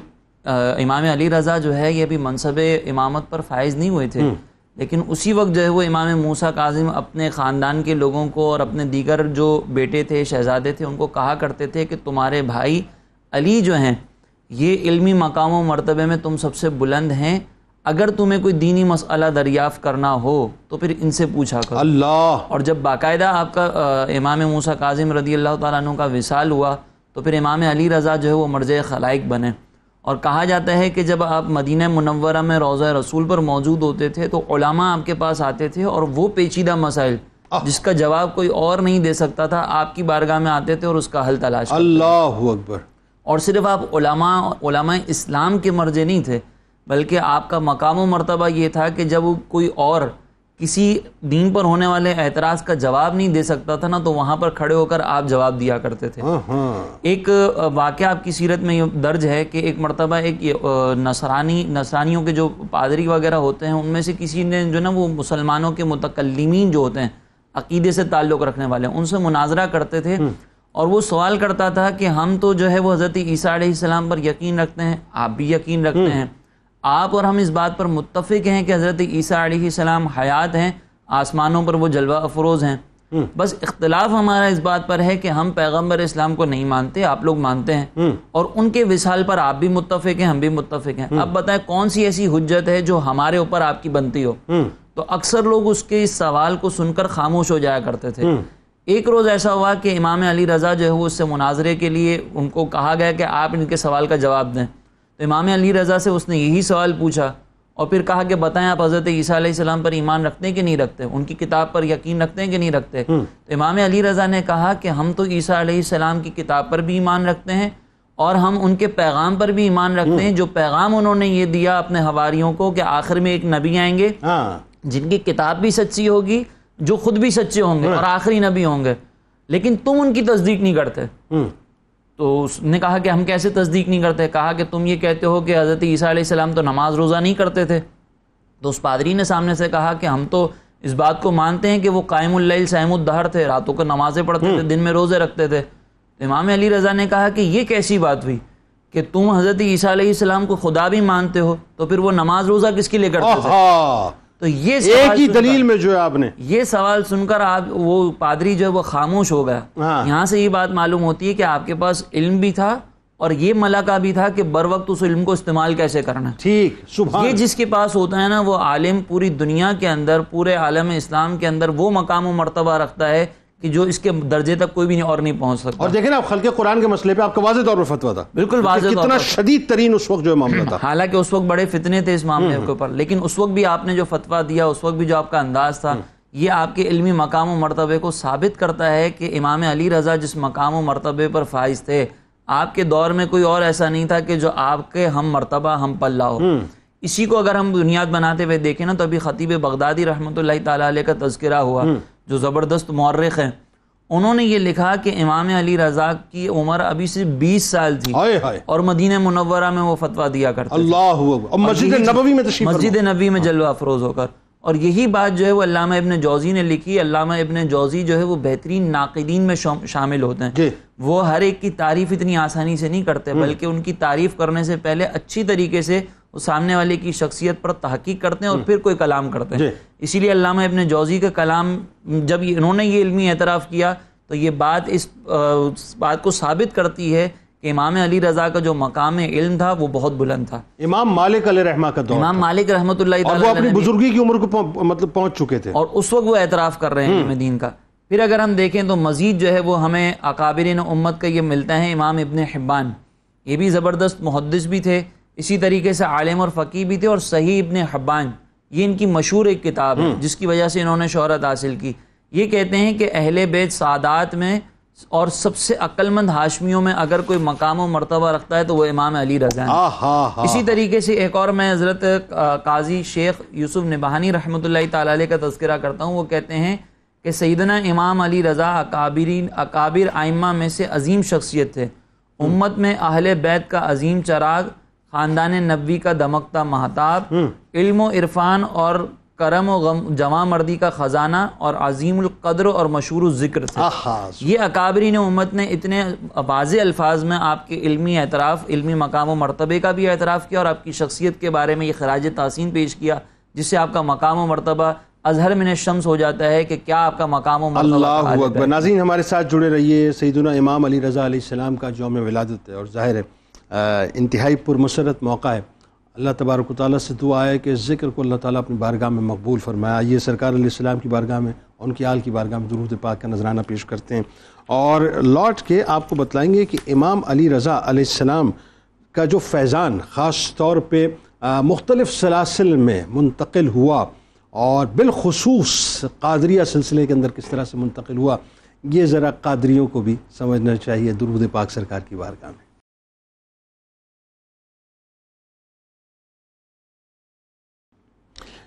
امام علی رضا جو ہے یہ ابھی منصب امامت پر فائز نہیں ہوئے تھے، لیکن اسی وقت جو ہے وہ امام موسیٰ کاظم اپنے خاندان کے لوگوں کو اور اپنے دیگر جو بیٹے تھے، شہزادے تھے، ان کو کہا کرتے تھے کہ تمہارے بھائی علی جو ہیں یہ علمی مقام و مرتبے میں تم سب سے بلند ہیں، اگر تمہیں کوئی دینی مسئلہ دریافت کرنا ہو تو پھر ان سے پوچھا کرو۔ اللہ۔ اور جب باقاعدہ آپ کا امام موسیٰ کاظم رضی اللہ تعالیٰ عنہ کا وصال ہوا تو پھر امام علی رضا جو ہے وہ مرجع خلائق بنے، اور کہا جاتا ہے کہ جب آپ مدینہ منورہ میں روضہ رسول پر موجود ہوتے تھے تو علماء آپ کے پاس آتے تھے، اور وہ پیچیدہ مسائل جس کا جواب کوئی اور نہیں دے سکتا تھا آپ کی بارگاہ میں آتے تھے اور اس کا حل تلاش کرتے تھے۔ اللہ اکبر۔ اور صرف آپ علماء اسلام کے مرجع نہیں تھے، بلکہ آپ کا مقام و مرتبہ یہ تھا کہ جب کوئی اور کسی دین پر ہونے والے اعتراض کا جواب نہیں دے سکتا تھا نا، تو وہاں پر کھڑے ہو کر آپ جواب دیا کرتے تھے۔ ایک واقعہ آپ کی سیرت میں یہ درج ہے کہ ایک مرتبہ ایک نصرانیوں کے جو پادری وغیرہ ہوتے ہیں ان میں سے کسی نے جو نا وہ مسلمانوں کے متکلمین جو ہوتے ہیں، عقیدے سے تعلق رکھنے والے، ان سے مناظرہ کرتے تھے، اور وہ سوال کرتا تھا کہ ہم تو جو ہے وہ حضرت عیسیٰ علیہ السلام پر یقین رکھتے ہیں، آپ بھی یقین رکھتے ہیں، آپ اور ہم اس بات پر متفق ہیں کہ حضرت عیسیٰ علیہ السلام حیات ہیں، آسمانوں پر وہ جلوہ افروز ہیں، بس اختلاف ہمارا اس بات پر ہے کہ ہم پیغمبر اسلام کو نہیں مانتے، آپ لوگ مانتے ہیں، اور ان کے وصال پر آپ بھی متفق ہیں، ہم بھی متفق ہیں، اب بتائیں کون سی ایسی حجت ہے جو ہمارے اوپر آپ کی بنتی ہو؟ تو اکثر لوگ اس کے اس سوال کو سن کر خاموش ہو جایا کرتے تھے۔ ایک روز ایسا ہوا کہ امام علی رضا جو ہے وہ اس سے مناظرے کے لیے ان کو کہا گیا کہ آپ ان کے سوال کا جواب دیں، تو امام علی رضا سے اس نے یہی سوال پوچھا، اور پھر کہا کہ بتائیں آپ حضرت عیسیٰ علیہ السلام پر ایمان رکھتے ہیں کہ نہیں رکھتے، ان کی کتاب پر یقین رکھتے ہیں کہ نہیں رکھتے؟ تو امام علی رضا نے کہا کہ ہم تو عیسیٰ علیہ السلام کی کتاب پر بھی ایمان رکھتے ہیں، اور ہم ان کے پیغام پر بھی ایمان رکھتے ہیں، جو پیغام انہوں نے یہ دیا اپنے حواریوں کو کہ آخر میں ایک نبی آئیں گے جن کی کتاب بھی سچی ہوگی، جو خود بھی سچے ہوں گے اور آخری نبی ہوں گے، لیکن تم ان کی تصدیق نہیں کرتے۔ تو اس نے کہا کہ ہم کیسے تصدیق نہیں کرتے؟ کہا کہ تم یہ کہتے ہو کہ حضرت عیسیٰ علیہ السلام تو نماز روزہ نہیں کرتے تھے، تو اس پادری نے سامنے سے کہا کہ ہم تو اس بات کو مانتے ہیں کہ وہ قائم اللیل صائم الدہر تھے، راتوں کو نمازیں پڑھتے تھے، دن میں روزے رکھتے تھے۔ تو امام علی رضا نے کہا کہ یہ کیسی بات ہوئی کہ تم حضرت عیسیٰ علیہ السلام کو خدا بھی مانتے ہو، تو پھر وہ نماز روزہ کس کے لیے کرتے تھے؟ تو یہ ایک ہی دلیل میں جو ہے آپ نے یہ سوال سن کر آپ وہ پادری جو ہے وہ خاموش ہو گیا۔ یہاں سے یہ بات معلوم ہوتی ہے کہ آپ کے پاس علم بھی تھا اور یہ ملکہ بھی تھا کہ بر وقت اس علم کو استعمال کیسے کرنا۔ ٹھیک، سبحان۔ یہ جس کے پاس ہوتا ہے نا وہ عالم پوری دنیا کے اندر، پورے عالم اسلام کے اندر وہ مقام و مرتبہ رکھتا ہے کہ جو اس کے درجے تک کوئی بھی اور نہیں پہنچ سکتا۔ اور دیکھیں نا خلق قرآن کے مسئلے پہ آپ کا واضح طور پر فتویٰ تھا، بالکل واضح طور پر، کتنا شدید ترین اس وقت جو معاملہ تھا، حالانکہ اس وقت بڑے فتنے تھے اس معاملے کے اوپر، لیکن اس وقت بھی آپ نے جو فتویٰ دیا، اس وقت بھی جو آپ کا انداز تھا، یہ آپ کے علمی مقام و مرتبے کو ثابت کرتا ہے کہ امام علی رضا جس مقام و مرتبے پر فائز تھے، آپ کے دور میں کوئی اور ایسا نہیں تھا کہ جو آپ کے ہم مرتبہ ہم پلہ ہو۔ اسی کو اگر ہم بنیاد بناتے ہوئے دیکھیں نا تو ابھی خطیب بغدادی رحمۃ اللہ تعالیٰ علیہ کا تذکرہ ہوا، جو زبردست مورخ ہیں، انہوں نے یہ لکھا کہ امام علی رضا کی عمر ابھی صرف 20 سال تھی اور مدینہ منورہ میں وہ فتویٰ دیا کرتے اللہ اکبر، مسجد نبوی میں تشریف فرما، مسجد نبوی میں جلوہ افروز ہو کر. اور یہی بات جو ہے وہ علامہ ابن جوزی نے لکھی. علامہ ابن جوزی جو ہے وہ بہترین ناقدین میں شامل ہوتے ہیں. وہ ہر ایک کی تعریف اتنی آسانی سے نہیں کرتے، بلکہ ان کی تعریف کرنے سے پہلے اچھی طریقے سے وہ سامنے والے کی شخصیت پر تحقیق کرتے ہیں اور پھر کوئی کلام کرتے ہیں. اسی لیے علامہ ابن جوزی کا کلام جب انہوں نے یہ علمی اعتراف کیا تو یہ بات اس بات کو ثابت کرتی ہے کہ امام علی رضا کا جو مقام علم تھا وہ بہت بلند تھا. امام مالک علیہ رحمہ کا دور، امام مالک رحمۃ اللہ تعالی، وہ اپنی بزرگی کی عمر کو مطلب پہنچ چکے تھے اور اس وقت وہ اعتراف کر رہے ہیں علم دین کا. پھر اگر ہم دیکھیں تو مزید جو ہے وہ ہمیں اکابرین امت کا یہ ملتا ہے. امام ابن حبان یہ بھی زبردست محدث بھی تھے، اسی طریقے سے عالم اور فقیہ بھی تھے. اور صحیح ابن حبان یہ ان کی مشہور ایک کتاب ہے جس کی وجہ سے انہوں نے شہرت حاصل کی. یہ کہتے ہیں کہ اہل بیت سادات میں اور سب سے عقل مند ہاشمیوں میں اگر کوئی مقام و مرتبہ رکھتا ہے تو وہ امام علی رضا ہیں. اسی طریقے سے ایک اور میں حضرت قاضی شیخ یوسف نبہانی رحمۃ اللہ تعالی علیہ کا تذکرہ کرتا ہوں. وہ کہتے ہیں کہ سیدنا امام علی رضا اکابر ائمہ میں سے عظیم شخصیت تھے، امت میں اہل بیت کا عظیم چراغ، خاندان نبوی کا دمکتا مہتاب، علم و عرفان اور کرم و جمع مردی کا خزانہ اور عظیم القدر اور مشہور الذکر تھے. یہ اکابرین امت نے اتنے واضح الفاظ میں آپ کے علمی اعتراف، علمی مقام و مرتبے کا بھی اعتراف کیا اور آپ کی شخصیت کے بارے میں یہ خراج تحسین پیش کیا، جس سے آپ کا مقام و مرتبہ اظہر من الشمس ہو جاتا ہے کہ کیا آپ کا مقام و مرتبہ. اللہ اکبر. ناظرین ہمارے ساتھ جڑے رہیے. سیدنا امام علی رضا علیہ السلام کا یوم ولادت ہے اور ظاہر ہے انتہائی پرمسرت موقع ہے. اللہ تبارک و تعالیٰ سے دعا ہے کہ اس ذکر کو اللہ تعالیٰ اپنی بارگاہ میں مقبول فرمائے. آئیے سرکار علیہ السلام کی بارگاہ میں، ان کی آل کی بارگاہ میں درود پاک کا نذرانہ پیش کرتے ہیں اور لوٹ کے آپ کو بتلائیں گے کہ امام علی رضا علیہ السلام کا جو فیضان خاص طور پہ مختلف سلاسل میں منتقل ہوا اور بالخصوص قادریہ سلسلے کے اندر کس طرح سے منتقل ہوا، یہ ذرا قادریوں کو بھی سمجھنا چاہیے درود پاک سرکار کی بارگاہ میں.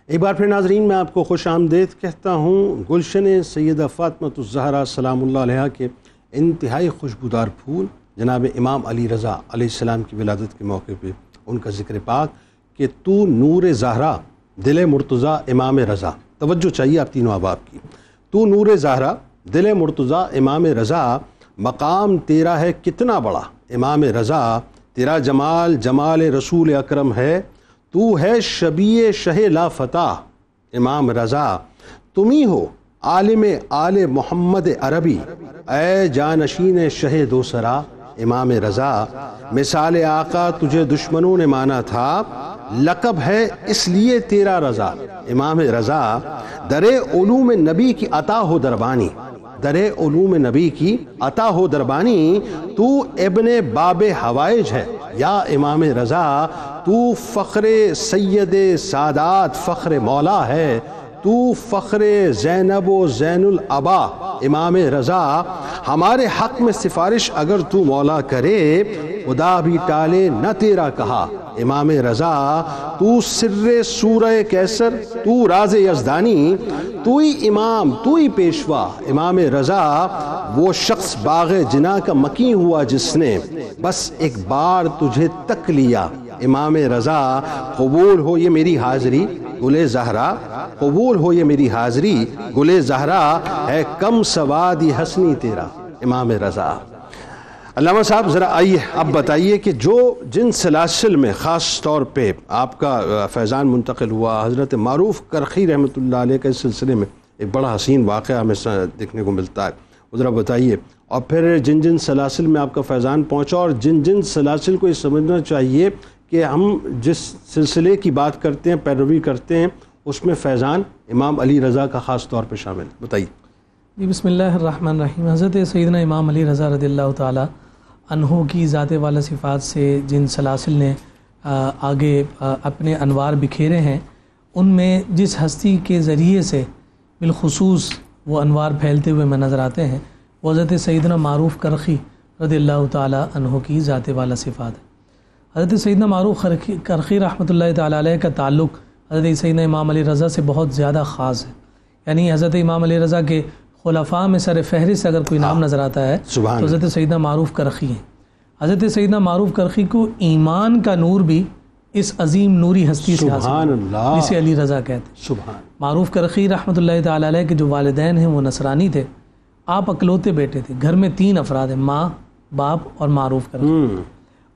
ایک بار پھر ناظرین میں آپ کو خوش آمدید کہتا ہوں. گلشن سیدہ فاطمۃ الزہرا سلام اللہ علیہا کے انتہائی خوشبودار پھول جناب امام علی رضا علیہ السلام کی ولادت کے موقع پہ ان کا ذکر پاک کہ تو نور زہرا دل مرتضیٰ امام رضا. توجہ چاہیے آپ تینوں احباب کی. تو نور زہرا دل مرتضیٰ امام رضا، مقام تیرا ہے کتنا بڑا امام رضا، تیرا جمال جمال رسول اکرم ہے، تو ہے شبیہ شہ لا فتح امام رضا، تم ہی ہو عالم آل محمد عربی، اے جانشین شہ دوسرا امام رضا. مثال آقا تجھے دشمنوں نے مانا تھا، لقب ہے اس لیے تیرا رضا امام رضا. در علوم نبی کی عطا ہو دربانی، در علوم نبی کی عطا ہو دربانی، تو ابن باب حوائج ہے یا امام رضا. تو فخر سید سادات فخر مولا ہے، تو فخر زینب و زین العبا امام رضا. ہمارے حق میں سفارش اگر تو مولا کرے، خدا بھی ٹالے نہ تیرا کہا امام رضا. تو سر سورہ کیسر، تو راز یزدانی، تو ہی امام، تو ہی پیشوا امام رضا. وہ شخص باغ جنا کا مکی ہوا جس نے بس ایک بار تجھے تک لیا امام رضا. قبول ہو یہ میری حاضری گل زہرا، قبول ہو یہ میری حاضری گل زہرا، ہے کم سوادی حسنی تیرا امام رضا. علامہ صاحب ذرا آئیے اب بتائیے کہ جو جن سلاسل میں خاص طور پہ آپ کا فیضان منتقل ہوا، حضرت معروف کرخی رحمۃ اللہ علیہ کے سلسلے میں ایک بڑا حسین واقعہ ہمیں دیکھنے کو ملتا ہے، ذرا بتائیے. اور پھر جن جن سلاسل میں آپ کا فیضان پہنچا اور جن جن سلاسل کو یہ سمجھنا چاہیے کہ ہم جس سلسلے کی بات کرتے ہیں، پیروی کرتے ہیں، اس میں فیضان امام علی رضا کا خاص طور پہ شامل، بتائیے. جی بسم اللہ الرحمن الرحیم. حضرت سیدنا امام علی رضا رضی اللہ تعالی عنہ کی ذات والا صفات سے جن سلاسل نے آگے اپنے انوار بکھیرے ہیں، ان میں جس ہستی کے ذریعے سے بالخصوص وہ انوار پھیلتے ہوئے میں نظر آتے ہیں، وہ حضرت سیدنا معروف کرخی رضی اللہ تعالی عنہ کی ذات والا صفات ہے. حضرت سیدنا معروف کرخی رحمۃ اللہ تعالی علیہ کا تعلق حضرت سیدنا امام علی رضا سے بہت زیادہ خاص ہے. یعنی حضرت امام علی رضا کے خلفاء میں سر فہرست اگر کوئی نام نظر آتا ہے تو حضرت سیدنا معروف کرخی ہیں. حضرت سیدنا معروف کرخی کو ایمان کا نور بھی اس عظیم نوری ہستی سے حاصل ہے جسے علی رضا کہتے ہیں. معروف کرخی رحمۃ اللہ تعالی علیہ کے جو والدین ہیں وہ نصرانی تھے. آپ اکلوتے بیٹے تھے. گھر میں 3 افراد ہیں، ماں، باپ اور معروف کرخی.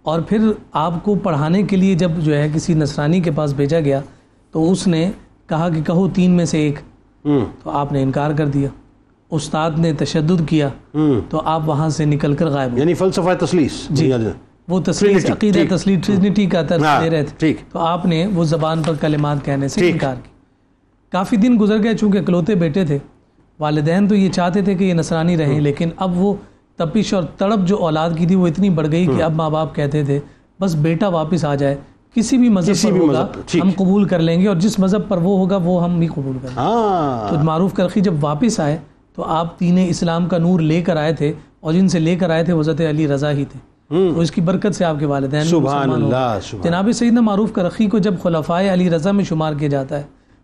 اور پھر آپ کو پڑھانے کے لیے جب جو ہے کسی نصرانی کے پاس بھیجا گیا تو اس نے کہا کہ کہو 3 میں سے 1، تو آپ نے انکار کر دیا. استاد نے تشدد کیا تو آپ وہاں سے نکل کر غائب. یعنی فلسفہ تسلیس، جی وہ تسلیس عقیدہ تسلیس ٹرینٹی کا درس دے رہے تھے، تو آپ نے وہ زبان پر کلمات کہنے سے انکار کی. کافی دن گزر گئے، چونکہ اکلوتے بیٹے تھے. والدین تو یہ چاہتے تھے کہ یہ نصرانی رہیں، لیکن اب وہ تپش اور تڑپ جو اولاد کی تھی وہ اتنی بڑھ گئی کہ اب ماں باپ کہتے تھے بس بیٹا واپس آ جائے، کسی بھی مذہب پر ہوگا ہم قبول کر لیں گے، اور جس مذہب پر وہ ہوگا وہ ہم بھی قبول کریں گے. تو معروف کرخی جب واپس آئے تو آپ دین اسلام کا نور لے کر آئے تھے، اور جن سے لے کر آئے تھے وہ حضرت علی رضا ہی تھے. تو اس کی برکت سے آپ کے والدین سبحان اللہ. جناب سیدنا معروف کرخی کو جب خلفائے علی رضا میں شمار کیا جاتا ہے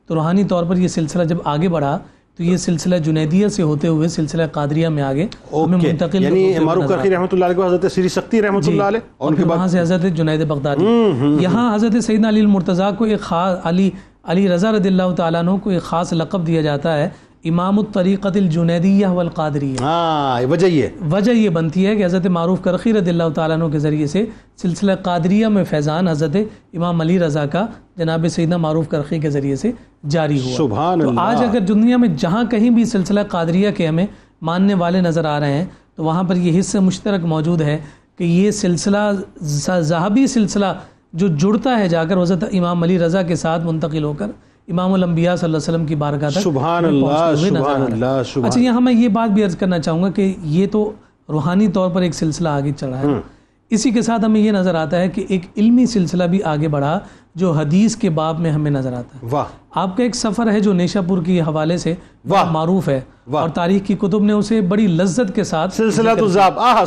تو روحانی طور پر یہ سلسلہ جب آگے بڑھا تو یہ سلسلہ جنیدیہ سے ہوتے ہوئے سلسلہ قادریہ میں آگے ہمیں منتقل. یعنی معروف کرخی رحمۃ اللہ علیہ کو حضرت سری سختی رحمۃ اللہ علیہ، اور وہاں سے حضرت جنید بغدادی. یہاں حضرت سیدنا علی المرتضیٰ کو ایک خاص علی رضا رضی اللہ تعالیٰ عنہ کو ایک خاص لقب دیا جاتا ہے، امام الطریقۃ الجنیدیہ والقادریہ. وجہ یہ بنتی ہے کہ حضرت معروف کرخی رضی اللہ تعالیٰ عنہ کے ذریعے سے سلسلہ قادریہ میں فیضان حضرت امام علی رضا کا جناب سیدنا معروف کرخی کے ذریعے سے جاری ہوا. سبحان تو اللہ. آج اگر دنیا میں جہاں کہیں بھی سلسلہ قادریہ کے ہمیں ماننے والے نظر آ رہے ہیں تو وہاں پر یہ حصہ مشترک موجود ہے کہ یہ سلسلہ ذہبی سلسلہ جو جڑتا ہے جا کر حضرت امام علی رضا کے ساتھ منتقل ہو کر امام الانبیاء صلی اللہ علیہ وسلم کی بارگاہ تک سبحان اللہ سبحان اللہ. اچھا یہاں میں یہ بات بھی عرض کرنا چاہوں گا کہ یہ تو روحانی طور پر ایک سلسلہ آگے چڑھا ہے، اسی کے ساتھ ہمیں یہ نظر آتا ہے کہ ایک علمی سلسلہ بھی آگے بڑھا جو حدیث کے باب میں ہمیں نظر آتا ہے. آپ کا ایک سفر ہے جو نیشا پور کے حوالے سے معروف ہے، اور تاریخ کی کتب نے اسے بڑی لذت کے ساتھ سلسلہ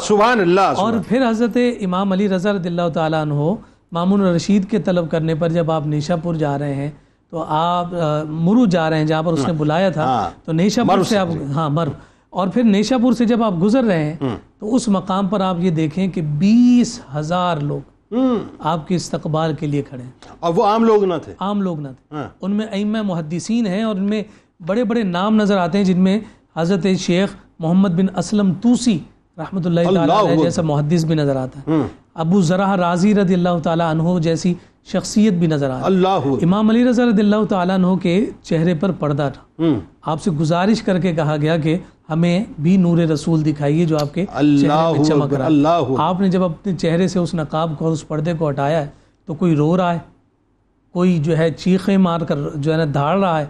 سبحان اللہ. اور پھر حضرت امام علی رضا رضی اللہ تعالیٰ عنہ مامون الرشید کے طلب کرنے پر جب آپ نیشا پور جا رہے ہیں تو آپ مرو جا رہے ہیں جہاں پر اس نے بلایا تھا، تو نیشا پور سے آپ مرو، اور پھر نیشا پور سے جب آپ گزر رہے ہیں تو اس مقام پر آپ یہ دیکھیں کہ 20,000 لوگ آپ کے استقبال کے لیے کھڑے ہیں. اور وہ عام لوگ نہ تھے، عام لوگ نہ تھے. ان میں ائمہ محدثین ہیں اور ان میں بڑے بڑے نام نظر آتے ہیں، جن میں حضرت شیخ محمد بن اسلم توسی رحمۃ اللہ تعالیٰ علیہ جیسا محدث بھی نظر آتا ہے، ابو زرع رازی رضی اللہ تعالیٰ عنہ جیسی شخصیت بھی نظر آ رہی. امام علی رضا رضی اللہ تعالیٰ عنہ کے چہرے پر پردہ تھا. آپ سے گزارش کر کے کہا گیا کہ ہمیں بھی نور رسول دکھائیے جو آپ کے چہرے میں چمک رہا ہے. آپ نے جب اپنے چہرے سے اس نقاب کو اور اس پردے کو ہٹایا ہے تو کوئی رو رہا ہے، کوئی جو ہے چیخیں مار کر جو ہے نا دھاڑ رہا ہے،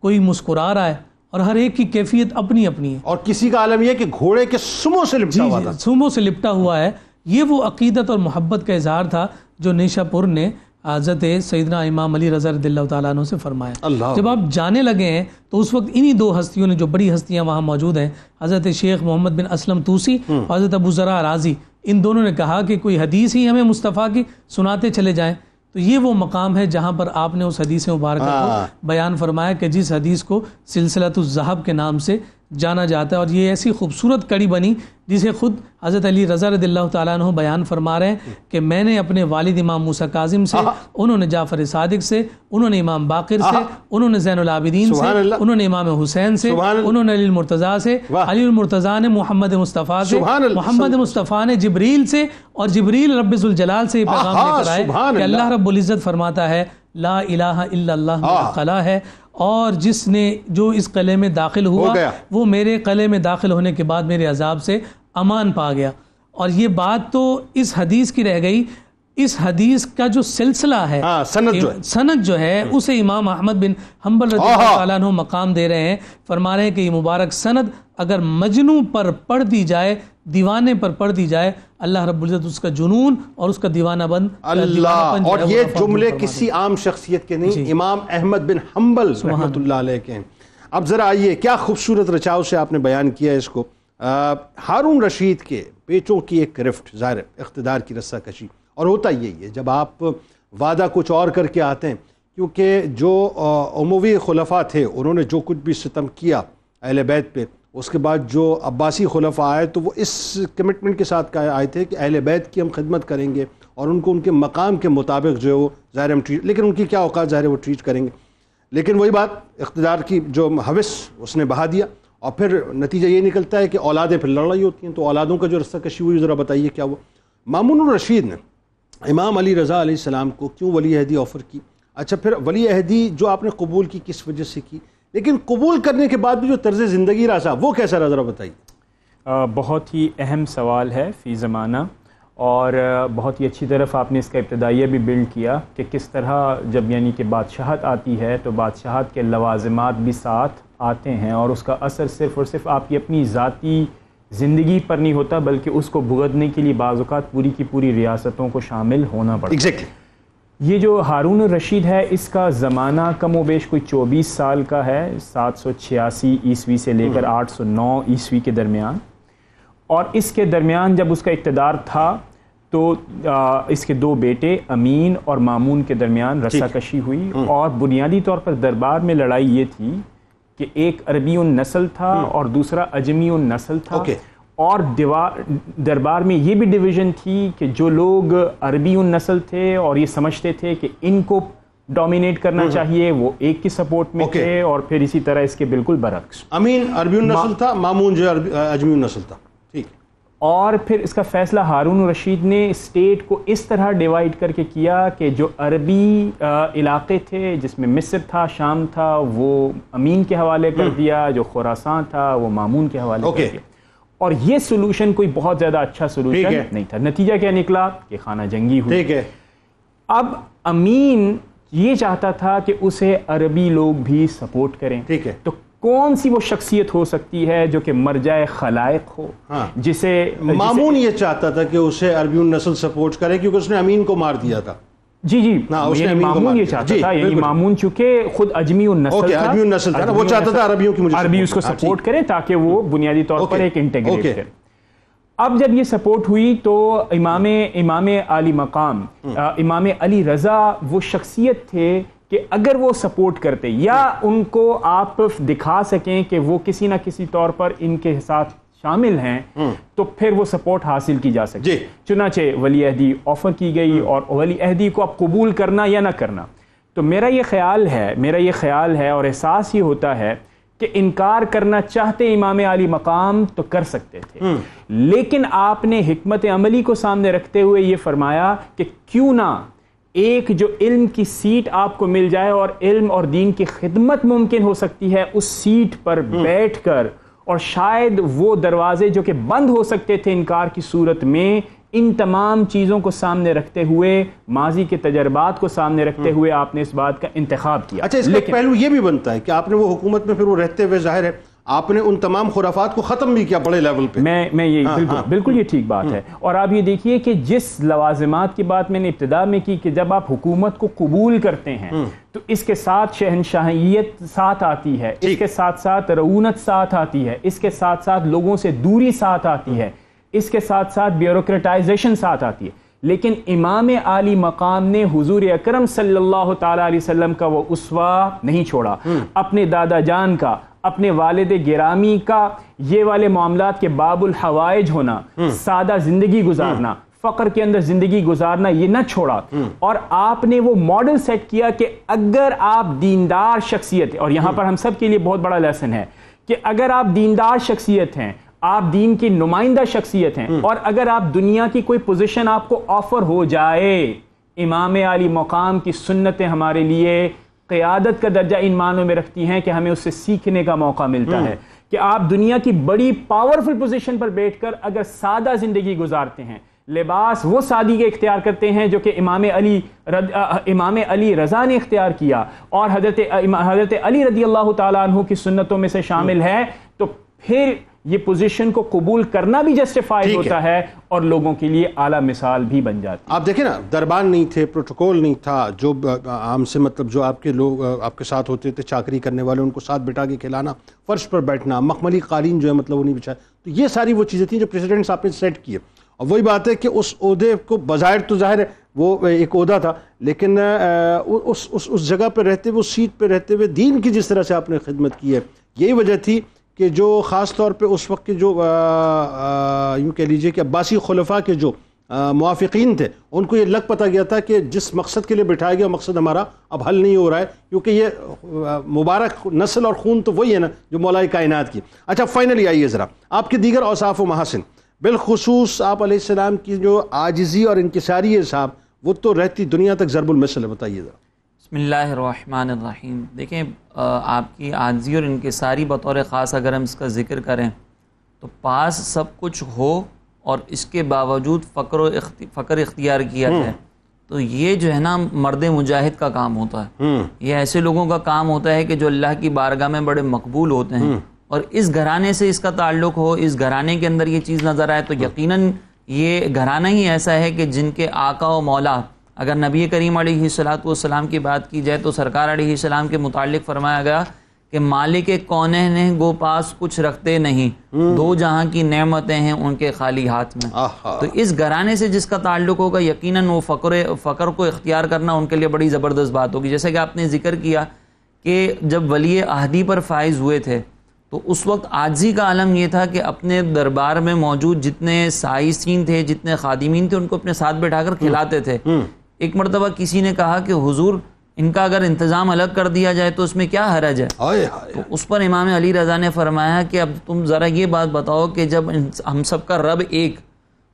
کوئی مسکرا رہا ہے، اور ہر ایک کی کیفیت اپنی اپنی ہے. اور کسی کا عالم یہ کہ گھوڑے کے سموں سے لپٹا ہوا تھا، سموں سے لپٹا ہوا ہے. یہ وہ عقیدت اور محبت کا اظہار تھا جو نیشا پور نے حضرت سیدنا امام علی رضا رضی اللہ تعالیٰ عنہ سے فرمایا. جب آپ جانے لگے ہیں تو اس وقت انہی 2 ہستیوں نے جو بڑی ہستیاں وہاں موجود ہیں، حضرت شیخ محمد بن اسلم توسی اور حضرت ابو زرع رازی، ان دونوں نے کہا کہ کوئی حدیث ہی ہمیں مصطفیٰ کی سناتے چلے جائیں. تو یہ وہ مقام ہے جہاں پر آپ نے اس حدیث مبارکہ کو بیان فرمایا کہ جس حدیث کو سلسلۃ الذہب کے نام سے جانا جاتا ہے. اور یہ ایسی خوبصورت کڑی بنی جسے خود حضرت علی رضا رضی اللہ تعالیٰ عنہ بیان فرما رہے ہیں کہ میں نے اپنے والد امام موسیٰ کاظم سے، انہوں نے جعفر صادق سے، انہوں نے امام باقر سے، انہوں نے زین العابدین سے، انہوں نے امام حسین سے، انہوں نے علی المرتضیٰ سے، علی المرتضیٰ نے محمد مصطفیٰ سے، محمد مصطفیٰ نے جبریل سے، اور جبریل رب ذوالجلال سے یہ پیغام لے کر آئے کہ اللہ رب العزت فرماتا ہے لا الہ الا اللہ میرا قلعہ ہے، اور جس نے جو اس قلعے میں داخل ہوا وہ میرے قلعے میں داخل ہونے کے بعد میرے عذاب سے امان پا گیا. اور یہ بات تو اس حدیث کی رہ گئی. اس حدیث کا جو سلسلہ ہے، سند جو ہے اسے امام احمد بن حنبل رضی اللہ تعالیٰ عنہ مقام دے رہے ہیں. فرما رہے ہیں کہ یہ مبارک سند اگر مجنوں پر پڑھ دی جائے، دیوانے پر پڑھ دی جائے، اللہ رب العزت اس کا جنون اور اس کا دیوانہ بند اللہ. اور یہ جملے کسی عام شخصیت کے نہیں، امام احمد بن حنبل رحمۃ اللہ علیہ کے ہیں. اب ذرا آئیے، کیا خوبصورت رچاؤ سے آپ نے بیان کیا اس کو. ہارون رشید کے بیٹوں کی ایک گرفت، ظاہر اقتدار کی رسہ کشی، اور ہوتا یہی ہے جب آپ وعدہ کچھ اور کر کے آتے ہیں، کیونکہ جو اموی خلفاء تھے انہوں نے جو کچھ بھی ستم کیا اہل بیت پہ، اس کے بعد جو عباسی خلفاء آئے تو وہ اس کمٹمنٹ کے ساتھ آئے تھے کہ اہل بیت کی ہم خدمت کریں گے اور ان کو ان کے مقام کے مطابق جو ہے وہ ظاہر ہم ٹریٹ، لیکن ان کی کیا اوقات ظاہر ہے وہ ٹریٹ کریں گے. لیکن وہی بات، اقتدار کی جو ہوس اس نے بہا دیا اور پھر نتیجہ یہ نکلتا ہے کہ اولادیں پھر لڑائی ہوتی ہیں. تو اولادوں کا جو رستہ کشی ہوئی ذرا بتائیے کیا ہوا. مامون الرشید نے امام علی رضا علیہ السلام کو کیوں ولی عہدی آفر کی؟ اچھا پھر ولی عہدی جو آپ نے قبول کی کس وجہ سے کی؟ لیکن قبول کرنے کے بعد بھی جو طرز زندگی رہا وہ کیسا رہا ذرا بتائیے. بہت ہی اہم سوال ہے فی زمانہ، اور بہت ہی اچھی طرف آپ نے اس کا ابتدائیہ بھی بلڈ کیا کہ کس طرح جب یعنی کہ بادشاہت آتی ہے تو بادشاہت کے لوازمات بھی ساتھ آتے ہیں، اور اس کا اثر صرف اور صرف آپ کی اپنی ذاتی زندگی پر نہیں ہوتا بلکہ اس کو بھگتنے کے لیے بعض اوقات پوری کی پوری ریاستوں کو شامل ہونا پڑتا ہے. Exactly. یہ جو ہارون الرشید ہے اس کا زمانہ کم و بیش کوئی 24 سال کا ہے، 786 عیسوی سے لے کر 809 عیسوی کے درمیان. اور اس کے درمیان جب اس کا اقتدار تھا تو اس کے 2 بیٹے امین اور مامون کے درمیان رسا کشی ہوئی، اور بنیادی طور پر دربار میں لڑائی یہ تھی کہ ایک عربی النسل تھا اور دوسرا اجمی النسل تھا. اور دربار میں یہ بھی ڈویژن تھی کہ جو لوگ عربی النسل تھے اور یہ سمجھتے تھے کہ ان کو ڈومینیٹ کرنا چاہیے وہ ایک کی سپورٹ میں تھے، اور پھر اسی طرح اس کے بالکل برعکس امین عربی النسل تھا، مامون جو اجمی النسل تھا. ٹھیک. اور پھر اس کا فیصلہ ہارون الرشید نے اسٹیٹ کو اس طرح ڈیوائیڈ کر کے کیا کہ جو عربی علاقے تھے جس میں مصر تھا، شام تھا، وہ امین کے حوالے کر دیا، جو خراسان تھا وہ مامون کے حوالے کر دیا. اور یہ سولوشن کوئی بہت زیادہ اچھا سولوشن نہیں تھا. نتیجہ کیا نکلا کہ خانہ جنگی ہوئی. ٹھیک ہے. اب امین یہ چاہتا تھا کہ اسے عربی لوگ بھی سپورٹ کریں. ٹھیک ہے. تو کون سی وہ شخصیت ہو سکتی ہے جو کہ مرجع خلائق ہو؟ جسے مامون یہ چاہتا تھا کہ اسے عربی النسل سپورٹ کرے کیونکہ اس نے امین کو مار دیا تھا. جی یعنی مامون یہ چاہتا تھا، یعنی مامون چونکہ خود اجمی النسل تھا، وہ چاہتا تھا عربی اس کو سپورٹ کریں تاکہ وہ بنیادی طور پر ایک انٹیگریٹ کرے. اب جب یہ سپورٹ ہوئی تو امام علی مقام امام علی رضا وہ شخصیت تھے کہ اگر وہ سپورٹ کرتے یا ان کو آپ دکھا سکیں کہ وہ کسی نہ کسی طور پر ان کے ساتھ شامل ہیں تو پھر وہ سپورٹ حاصل کی جا سکتی. چنانچہ ولی عہدی آفر کی گئی، اور ولی عہدی کو اب قبول کرنا یا نہ کرنا. تو میرا یہ خیال ہے اور احساس یہ ہوتا ہے کہ انکار کرنا چاہتے امام علی مقام تو کر سکتے تھے، لیکن آپ نے حکمت عملی کو سامنے رکھتے ہوئے یہ فرمایا کہ کیوں نہ ایک جو علم کی سیٹ آپ کو مل جائے اور علم اور دین کی خدمت ممکن ہو سکتی ہے اس سیٹ پر بیٹھ کر، اور شاید وہ دروازے جو کہ بند ہو سکتے تھے انکار کی صورت میں، ان تمام چیزوں کو سامنے رکھتے ہوئے، ماضی کے تجربات کو سامنے رکھتے ہوئے آپ نے اس بات کا انتخاب کیا. اچھا اس کا پہلو یہ بھی بنتا ہے کہ آپ نے وہ حکومت میں پھر وہ رہتے ہوئے ظاہر ہے آپ نے ان تمام خرافات کو ختم بھی کیا بڑے لیول پہ. میں یہ بالکل یہ ٹھیک بات ہے. اور آپ یہ دیکھیے کہ جس لوازمات کی بات میں نے ابتدا میں کی کہ جب آپ حکومت کو قبول کرتے ہیں تو اس کے ساتھ شہنشاہیت ساتھ آتی ہے، اس کے ساتھ ساتھ رعونت ساتھ آتی ہے، اس کے ساتھ ساتھ لوگوں سے دوری ساتھ آتی ہے، اس کے ساتھ ساتھ بیوروکریٹائزیشن ساتھ آتی ہے. لیکن امام عالی مقام نے حضور اکرم صلی اللہ تعالی علیہ وسلم کا وہ اسوہ نہیں چھوڑا، اپنے دادا جان کا، اپنے والد گرامی کا، یہ والے معاملات کے باب الحوائج ہونا، سادہ زندگی گزارنا، فقر کے اندر زندگی گزارنا، یہ نہ چھوڑا. اور آپ نے وہ ماڈل سیٹ کیا کہ اگر آپ دیندار شخصیت، اور یہاں پر ہم سب کے لیے بہت بڑا لیسن ہے کہ اگر آپ دیندار شخصیت ہیں، آپ دین کی نمائندہ شخصیت ہیں، اور اگر آپ دنیا کی کوئی پوزیشن آپ کو آفر ہو جائے، امام علی مقام کی سنتیں ہمارے لیے قیادت کا درجہ ان معنوں میں رکھتی ہیں کہ ہمیں اس سے سیکھنے کا موقع ملتا ہے کہ آپ دنیا کی بڑی پاورفل پوزیشن پر بیٹھ کر اگر سادہ زندگی گزارتے ہیں، لباس وہ سادگی کے اختیار کرتے ہیں جو کہ امام علی رضا نے اختیار کیا اور حضرت علی رضی اللہ تعالیٰ عنہ کی سنتوں میں سے شامل ہے، تو پھر یہ پوزیشن کو قبول کرنا بھی جسٹیفائیڈ ہوتا ہے اور لوگوں کے لیے اعلیٰ مثال بھی بن جاتی ہے. آپ دیکھیں نا، دربان نہیں تھے، پروٹوکول نہیں تھا، جو عام سے مطلب جو آپ کے لوگ آپ کے ساتھ ہوتے تھے چاکری کرنے والے، ان کو ساتھ بٹھا کے کھلانا، فرش پر بیٹھنا، مخملی قالین جو ہے مطلب وہ نہیں بچھایا. تو یہ ساری وہ چیزیں تھیں جو پریزیڈنٹس آپ نے سیٹ کیے. اور وہی بات ہے کہ اس عہدے کو بظاہر تو ظاہر ہے وہ ایک عہدہ تھا، لیکن اس جگہ پہ رہتے ہوئے، اس سیٹ پہ رہتے ہوئے دین کی جس طرح سے آپ نے خدمت کی ہے، یہی وجہ تھی کہ جو خاص طور پہ اس وقت کے جو یوں کہہ لیجئے کہ عباسی خلفاء کے جو موافقین تھے ان کو یہ لگ پتہ گیا تھا کہ جس مقصد کے لیے بٹھایا گیا مقصد ہمارا اب حل نہیں ہو رہا ہے، کیونکہ یہ مبارک نسل اور خون تو وہی ہے نا جو مولا کائنات کی. اچھا فائنلی آئیے ذرا آپ کے دیگر اوصاف و محاسن، بالخصوص آپ علیہ السلام کی جو عاجزی اور انکساری ہے صاحب، وہ تو رہتی دنیا تک ضرب المثل ہے، بتائیے ذرا. بسم اللہ الرحمن الرحیم. دیکھیں آپ کی عاجزی اور انکساری بطور خاص اگر ہم اس کا ذکر کریں تو پاس سب کچھ ہو اور اس کے باوجود فقر اختیار کیا جائے تو یہ جو ہے نا مرد مجاہد کا کام ہوتا ہے. یہ ایسے لوگوں کا کام ہوتا ہے کہ جو اللہ کی بارگاہ میں بڑے مقبول ہوتے ہیں، اور اس گھرانے سے اس کا تعلق ہو، اس گھرانے کے اندر یہ چیز نظر آئے تو یقیناً یہ گھرانہ ہی ایسا ہے کہ جن کے آقا و مولا، اگر نبی کریم علیہ السلام کی بات کی جائے تو سرکار علیہ السلام کے متعلق فرمایا گیا کہ مالک کونین نے گو پاس کچھ رکھتے نہیں، دو جہاں کی نعمتیں ہیں ان کے خالی ہاتھ میں. تو اس گھرانے سے جس کا تعلق ہوگا یقیناً وہ فقر کو اختیار کرنا ان کے لیے بڑی زبردست بات ہوگی. جیسے کہ آپ نے ذکر کیا کہ جب ولی عہدی پر فائز ہوئے تھے تو اس وقت عاجزی کا عالم یہ تھا کہ اپنے دربار میں موجود جتنے سائسین تھے، جتنے خادمین تھے، ان کو اپنے ساتھ بٹھا کر کھلاتے تھے. ایک مرتبہ کسی نے کہا کہ حضور ان کا اگر انتظام الگ کر دیا جائے تو اس میں کیا حرج ہے؟ تو اس پر امام علی رضا نے فرمایا کہ اب تم ذرا یہ بات بتاؤ کہ جب ہم سب کا رب ایک،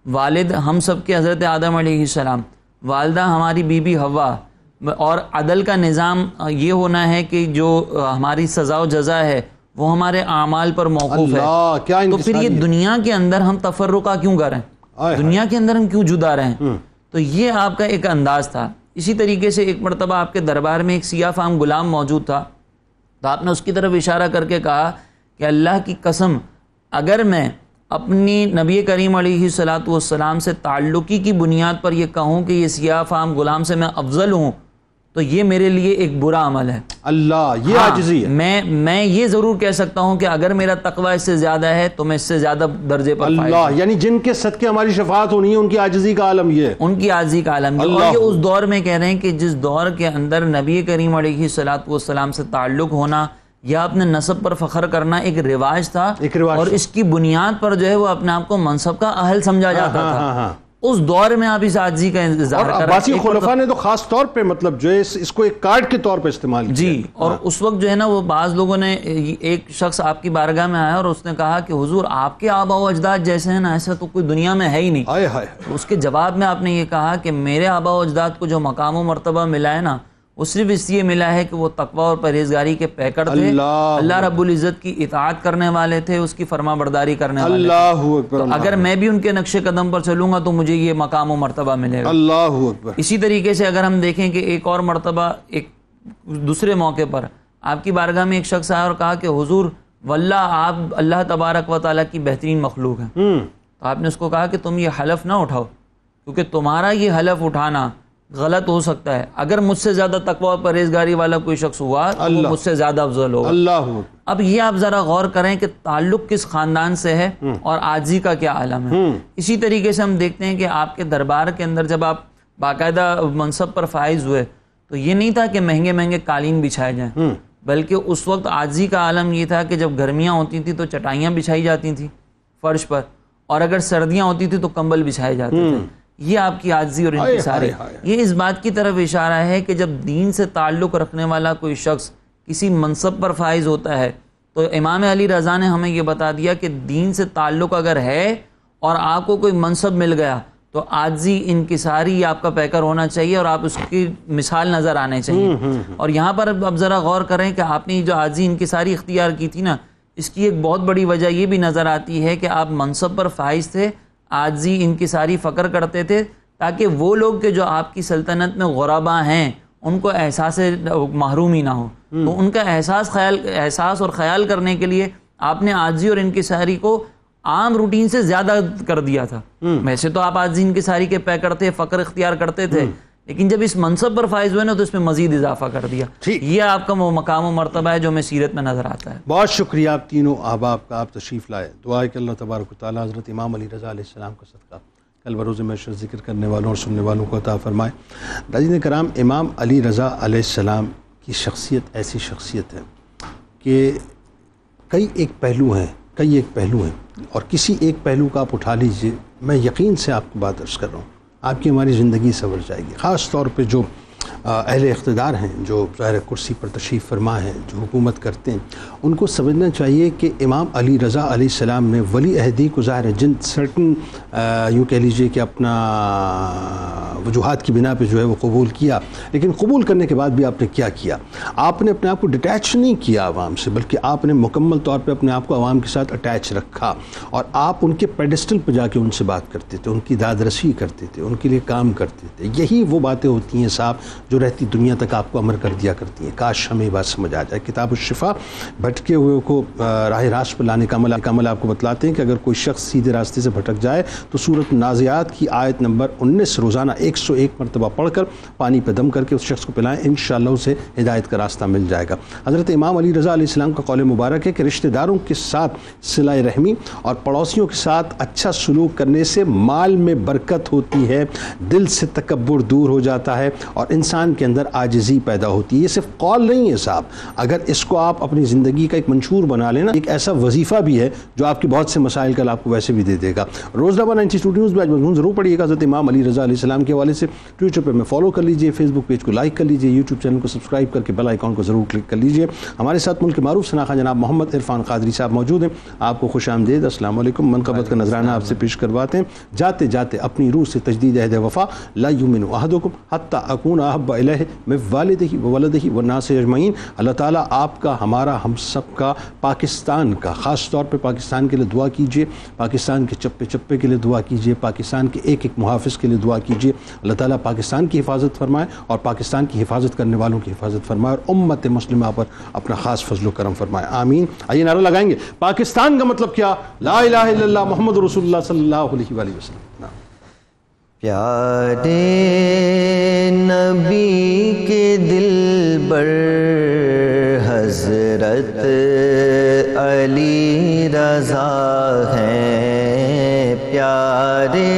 والد ہم سب کے حضرت آدم علیہ السلام، والدہ ہماری بی بی حوا، اور عدل کا نظام یہ ہونا ہے کہ جو ہماری سزا و جزا ہے وہ ہمارے اعمال پر موقوف ہے، تو پھر یہ دنیا کے اندر ہم تفرقہ کیوں کریں؟ دنیا کے اندر ہم کیوں جدا رہیں؟ تو یہ آپ کا ایک انداز تھا. اسی طریقے سے ایک مرتبہ آپ کے دربار میں ایک سیاہ فام غلام موجود تھا تو آپ نے اس کی طرف اشارہ کر کے کہا کہ اللہ کی قسم اگر میں اپنی نبی کریم علیہ السلام سے تعلقی کی بنیاد پر یہ کہوں کہ یہ سیاہ فام غلام سے میں افضل ہوں تو یہ میرے لیے ایک برا عمل ہے. اللہ یہ عاجزی ہے. میں یہ ضرور کہہ سکتا ہوں کہ اگر میرا تقوی اس سے زیادہ ہے تو میں اس سے زیادہ درجے پر فائز ہوں. اللہ یعنی جن کے صدقے ہماری شفاعت ہونی ہے ان کی عاجزی کا عالم یہ ہے. ان کی عاجزی کا عالم یہ. اور یہ اس دور میں کہہ رہے ہیں کہ جس دور کے اندر نبی کریم علیہ السلام سے تعلق ہونا یا اپنے نسب پر فخر کرنا ایک رواج تھا، اور اس کی بنیاد پر جو ہے وہ اپنے آپ کو منصب کا اہل سمجھا جاتا تھا. اس دور میں آپ اس عاجزی کا انتظار کر رہے ہیں. اور عباسی خلفاء نے تو خاص طور پہ مطلب جو ہے اس کو ایک کارڈ کے طور پہ استعمال کیا. جی اور اس وقت جو ہے نا وہ بعض لوگوں نے، ایک شخص آپ کی بارگاہ میں آیا اور اس نے کہا کہ حضور آپ کے آبا و اجداد جیسے ہیں نا ایسا تو کوئی دنیا میں ہے ہی نہیں. اس کے جواب میں آپ نے یہ کہا کہ میرے آبا و اجداد کو جو مقام و مرتبہ ملا ہے نا وہ صرف اس لیے ملا ہے کہ وہ تقوی اور پرہیزگاری کے پیکر تھے، اللہ رب العزت کی اطاعت کرنے والے تھے، اس کی فرما برداری کرنے والے تھے. اگر میں بھی ان کے نقش قدم پر چلوں گا تو مجھے یہ مقام و مرتبہ ملے گا. اللہ اکبر. اسی طریقے سے اگر ہم دیکھیں کہ ایک اور مرتبہ ایک دوسرے موقع پر آپ کی بارگاہ میں ایک شخص آیا اور کہا کہ حضور واللہ آپ اللہ تبارک و تعالیٰ کی بہترین مخلوق ہیں. تو آپ نے اس کو کہا کہ تم یہ حلف نہ اٹھاؤ کیونکہ تمہارا یہ حلف اٹھانا غلط ہو سکتا ہے. اگر مجھ سے زیادہ تقوی و پرہیزگاری والا کوئی شخص ہوا تو وہ مجھ سے زیادہ افضل ہوگا. اللہ. اب یہ آپ ذرا غور کریں کہ تعلق کس خاندان سے ہے اور عاجزی کا کیا عالم ہے. اسی طریقے سے ہم دیکھتے ہیں کہ آپ کے دربار کے اندر جب آپ باقاعدہ منصب پر فائز ہوئے تو یہ نہیں تھا کہ مہنگے مہنگے قالین بچھائے جائیں، بلکہ اس وقت عاجزی کا عالم یہ تھا کہ جب گرمیاں ہوتی تھیں تو چٹائیاں بچھائی جاتی تھیں فرش پر، اور اگر سردیاں ہوتی تھیں تو کمبل بچھائے جاتے تھے. یہ آپ کی عاجزی اور انکساری. یہ اس بات کی طرف اشارہ ہے کہ جب دین سے تعلق رکھنے والا کوئی شخص کسی منصب پر فائز ہوتا ہے تو امام علی رضا نے ہمیں یہ بتا دیا کہ دین سے تعلق اگر ہے اور آپ کو کوئی منصب مل گیا تو عاجزی انکساری آپ کا پیکر ہونا چاہیے اور آپ اس کی مثال نظر آنے چاہیے. اور یہاں پر اب ذرا غور کریں کہ آپ نے جو عاجزی انکساری اختیار کی تھی نا، اس کی ایک بہت بڑی وجہ یہ بھی نظر آتی ہے کہ آپ منصب پر فائز تھے، عاجزی انکساری فقر کرتے تھے تاکہ وہ لوگ کہ جو آپ کی سلطنت میں غربا ہیں ان کو احساس محرومی نہ ہو. تو ان کا احساس اور خیال کرنے کے لیے آپ نے عاجزی اور انکساری کو عام روٹین سے زیادہ کر دیا تھا. ویسے تو آپ عاجزی انکساری کے پیکر تھے، فقر اختیار کرتے تھے، لیکن جب اس منصب پر فائز ہوئے نا تو اس میں مزید اضافہ کر دیا. یہ آپ کا وہ مقام و مرتبہ ہے جو ہمیں سیرت میں نظر آتا ہے. بہت شکریہ آپ تینوں احباب کا، آپ تشریف لائے. دعا ہے کہ اللہ تبارک و تعالیٰ حضرت امام علی رضا علیہ السلام کا صدقہ کل بروز محشر ذکر کرنے والوں اور سننے والوں کو عطا فرمائے. ناظرین کرام، امام علی رضا علیہ السلام کی شخصیت ایسی شخصیت ہے کہ کئی ایک پہلو ہیں اور کسی ایک پہلو کا آپ اٹھا لیجئے، میں یقین سے آپ کو بات عرض کر رہا ہوں، آپ کی ہماری زندگی سنور جائے گی. خاص طور پہ جو اہل اقتدار ہیں، جو ظاہر کرسی پر تشریف فرما ہیں، جو حکومت کرتے ہیں، ان کو سمجھنا چاہیے کہ امام علی رضا علیہ السلام نے ولی عہدی کو ظاہر جن سرٹن یوں کہہ لیجئے کہ اپنا وجوہات کی بنا پہ جو ہے وہ قبول کیا، لیکن قبول کرنے کے بعد بھی آپ نے کیا کیا؟ آپ نے اپنے آپ کو ڈیٹیچ نہیں کیا عوام سے، بلکہ آپ نے مکمل طور پہ اپنے آپ کو عوام کے ساتھ اٹیچ رکھا، اور آپ ان کے پیڈسٹل پہ جا کے ان سے بات کرتے تھے، ان کی داد رسی کرتے تھے، ان کے لیے کام کرتے تھے. یہی وہ باتیں ہوتی ہیں صاحب جو رہتی دنیا تک آپ کو امر کر دیا کرتی ہیں. کاش ہمیں یہ بات سمجھ آ جائے. کتاب الشفا بھٹکے ہوئے کو راہ راست پہ لانے کا عمل آپ کو بتلاتے ہیں کہ اگر کوئی شخص سیدھے راستے سے بھٹک جائے تو سورۃ نازعات کی آیت نمبر 19 روزانہ 101 مرتبہ پڑھ کر پانی پہ دم کر کے اس شخص کو پلائیں، انشاءاللہ اسے ہدایت کا راستہ مل جائے گا. حضرت امام علی رضا علیہ السلام کا قول مبارک ہے کہ رشتہ داروں کے ساتھ صلہ رحمی اور پڑوسیوں کے ساتھ اچھا سلوک کرنے سے مال میں برکت ہوتی ہے، دل سے تکبر دور ہو جاتا ہے اور انسان کے اندر عاجزی پیدا ہوتی ہے. یہ صرف قول نہیں ہے صاحب، اگر اس کو آپ اپنی زندگی کا ایک منشور بنا لینا، ایک ایسا وظیفہ بھی ہے جو آپ کے بہت سے مسائل کا آپ کو ویسے بھی دے دے گا. روزنامہ 92 نیوز میں آج مضمون ضرور پڑھیے گا حضرت امام علی رضا علیہ السلام کے حوالے سے. ٹویٹر پہ میں فالو کر لیجئے، فیس بک پیج کو لائک کر لیجئے، یوٹیوب چینل کو سبسکرائب کر کے بیل آئیکن کو ضرور کلک کر لیجئے. ہمارے ساتھ ملک معروف شناخواں جناب محمد عرفان قادری صاحب موجود ہیں. آپ کو خوش آمدید، السلام علیکم. منقبت کا نذرانہ آپ سے پیش کرواتے ہیں. جاتے جاتے اپنی روح سے تجدید عہد وفا، لا یؤمن احدکم حتی اکون احب الیہ من والدہ وولدہ والناس اجمعین. اللہ تعالیٰ آپ کا، ہمارا، ہم سب کا، پاکستان کا، خاص طور پہ پاکستان کے لیے دعا کیجئے، پاکستان کے چپے چپے کے لیے دعا کیجئے، پاکستان کے ایک ایک محافظ کے لیے دعا کیجئے. اللہ تعالیٰ پاکستان کی حفاظت فرمائے اور پاکستان کی حفاظت کرنے والوں کی حفاظت فرمائے اور امت مسلمہ پر اپنا خاص فضل و کرم فرمائے. آمین. آئیے نعرہ لگائیں گے. پاکستان کا مطلب کیا؟ لا الہ الا اللہ محمد رسول اللہ صلی اللہ علیہ وآلہ وسلم. پیارے نبی کے دلبر حضرت علی رضا ہیں، پیارے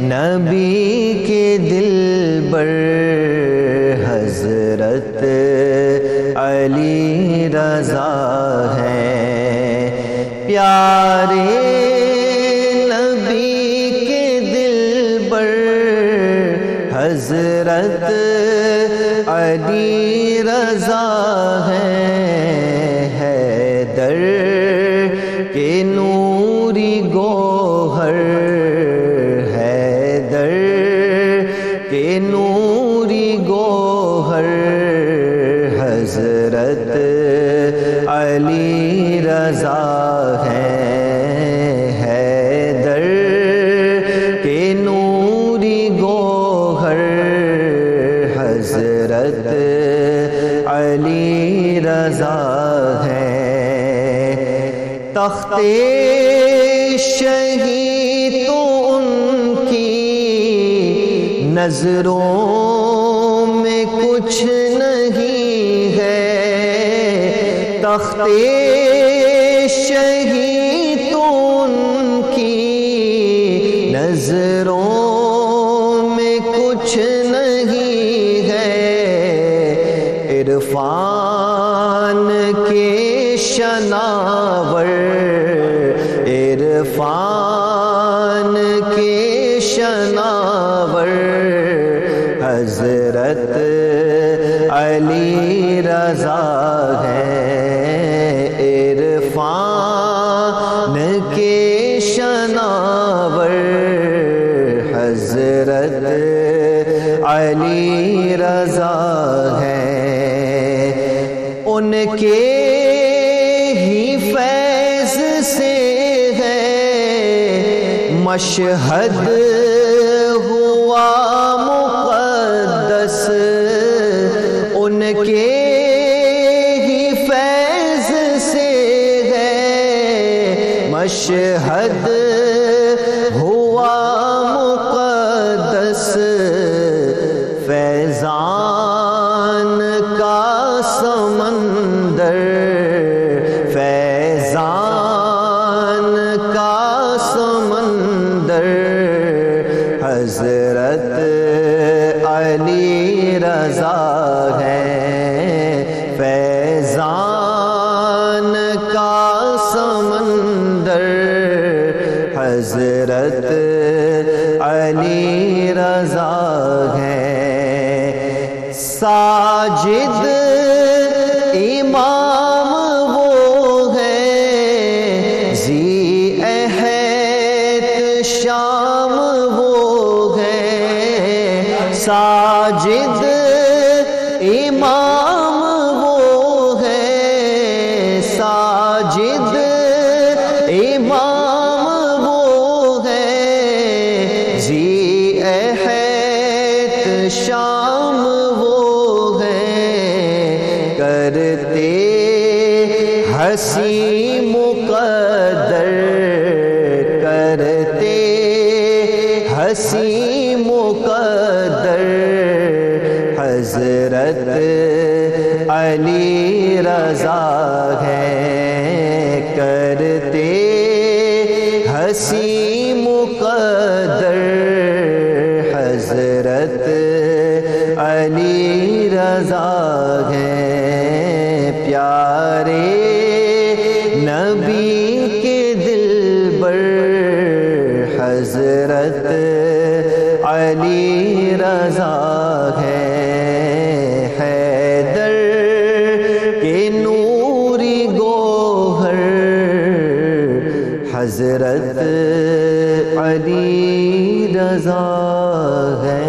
نبی کے دلبر حضرت علی رضا ہیں، پیارے حضرت علی رضا ہیں، حیدر کے نوری گوہر، حیدر کے نوری گوہر حضرت علی رضا ہیں، حیدر کے نوری گوہر حضرت علی رضا ہیں. تخت شہید تو ان کی نظروں میں کچھ نہیں ہے، تخت شہید تو ان کی نظروں میں کچھ نہیں ہے، عرفان کے شناور، عرفان کے شناور حضرت علی رضا ہیں، عرفان کے شناور حضرت علی رضا ہیں. ان کے ہی فیض سے ہے مشہد ہوا مقدس، ان کے ہی فیض سے ہے مشہد ہوا مقدس، فیضان کا سمندر، فیضان کا سمندر حضرت علی رضا ہیں، فیضان کرتے ہنسی مقدر کرتے ہنسی مقدر حضرت علی رضا ہے کرتے ہنسی مقدر حضرت علی رضا ہے پیارے نبی کے دلبر حضرت علی رضا ہے حیدر کے نوری گوہر حضرت علی رضا ہے.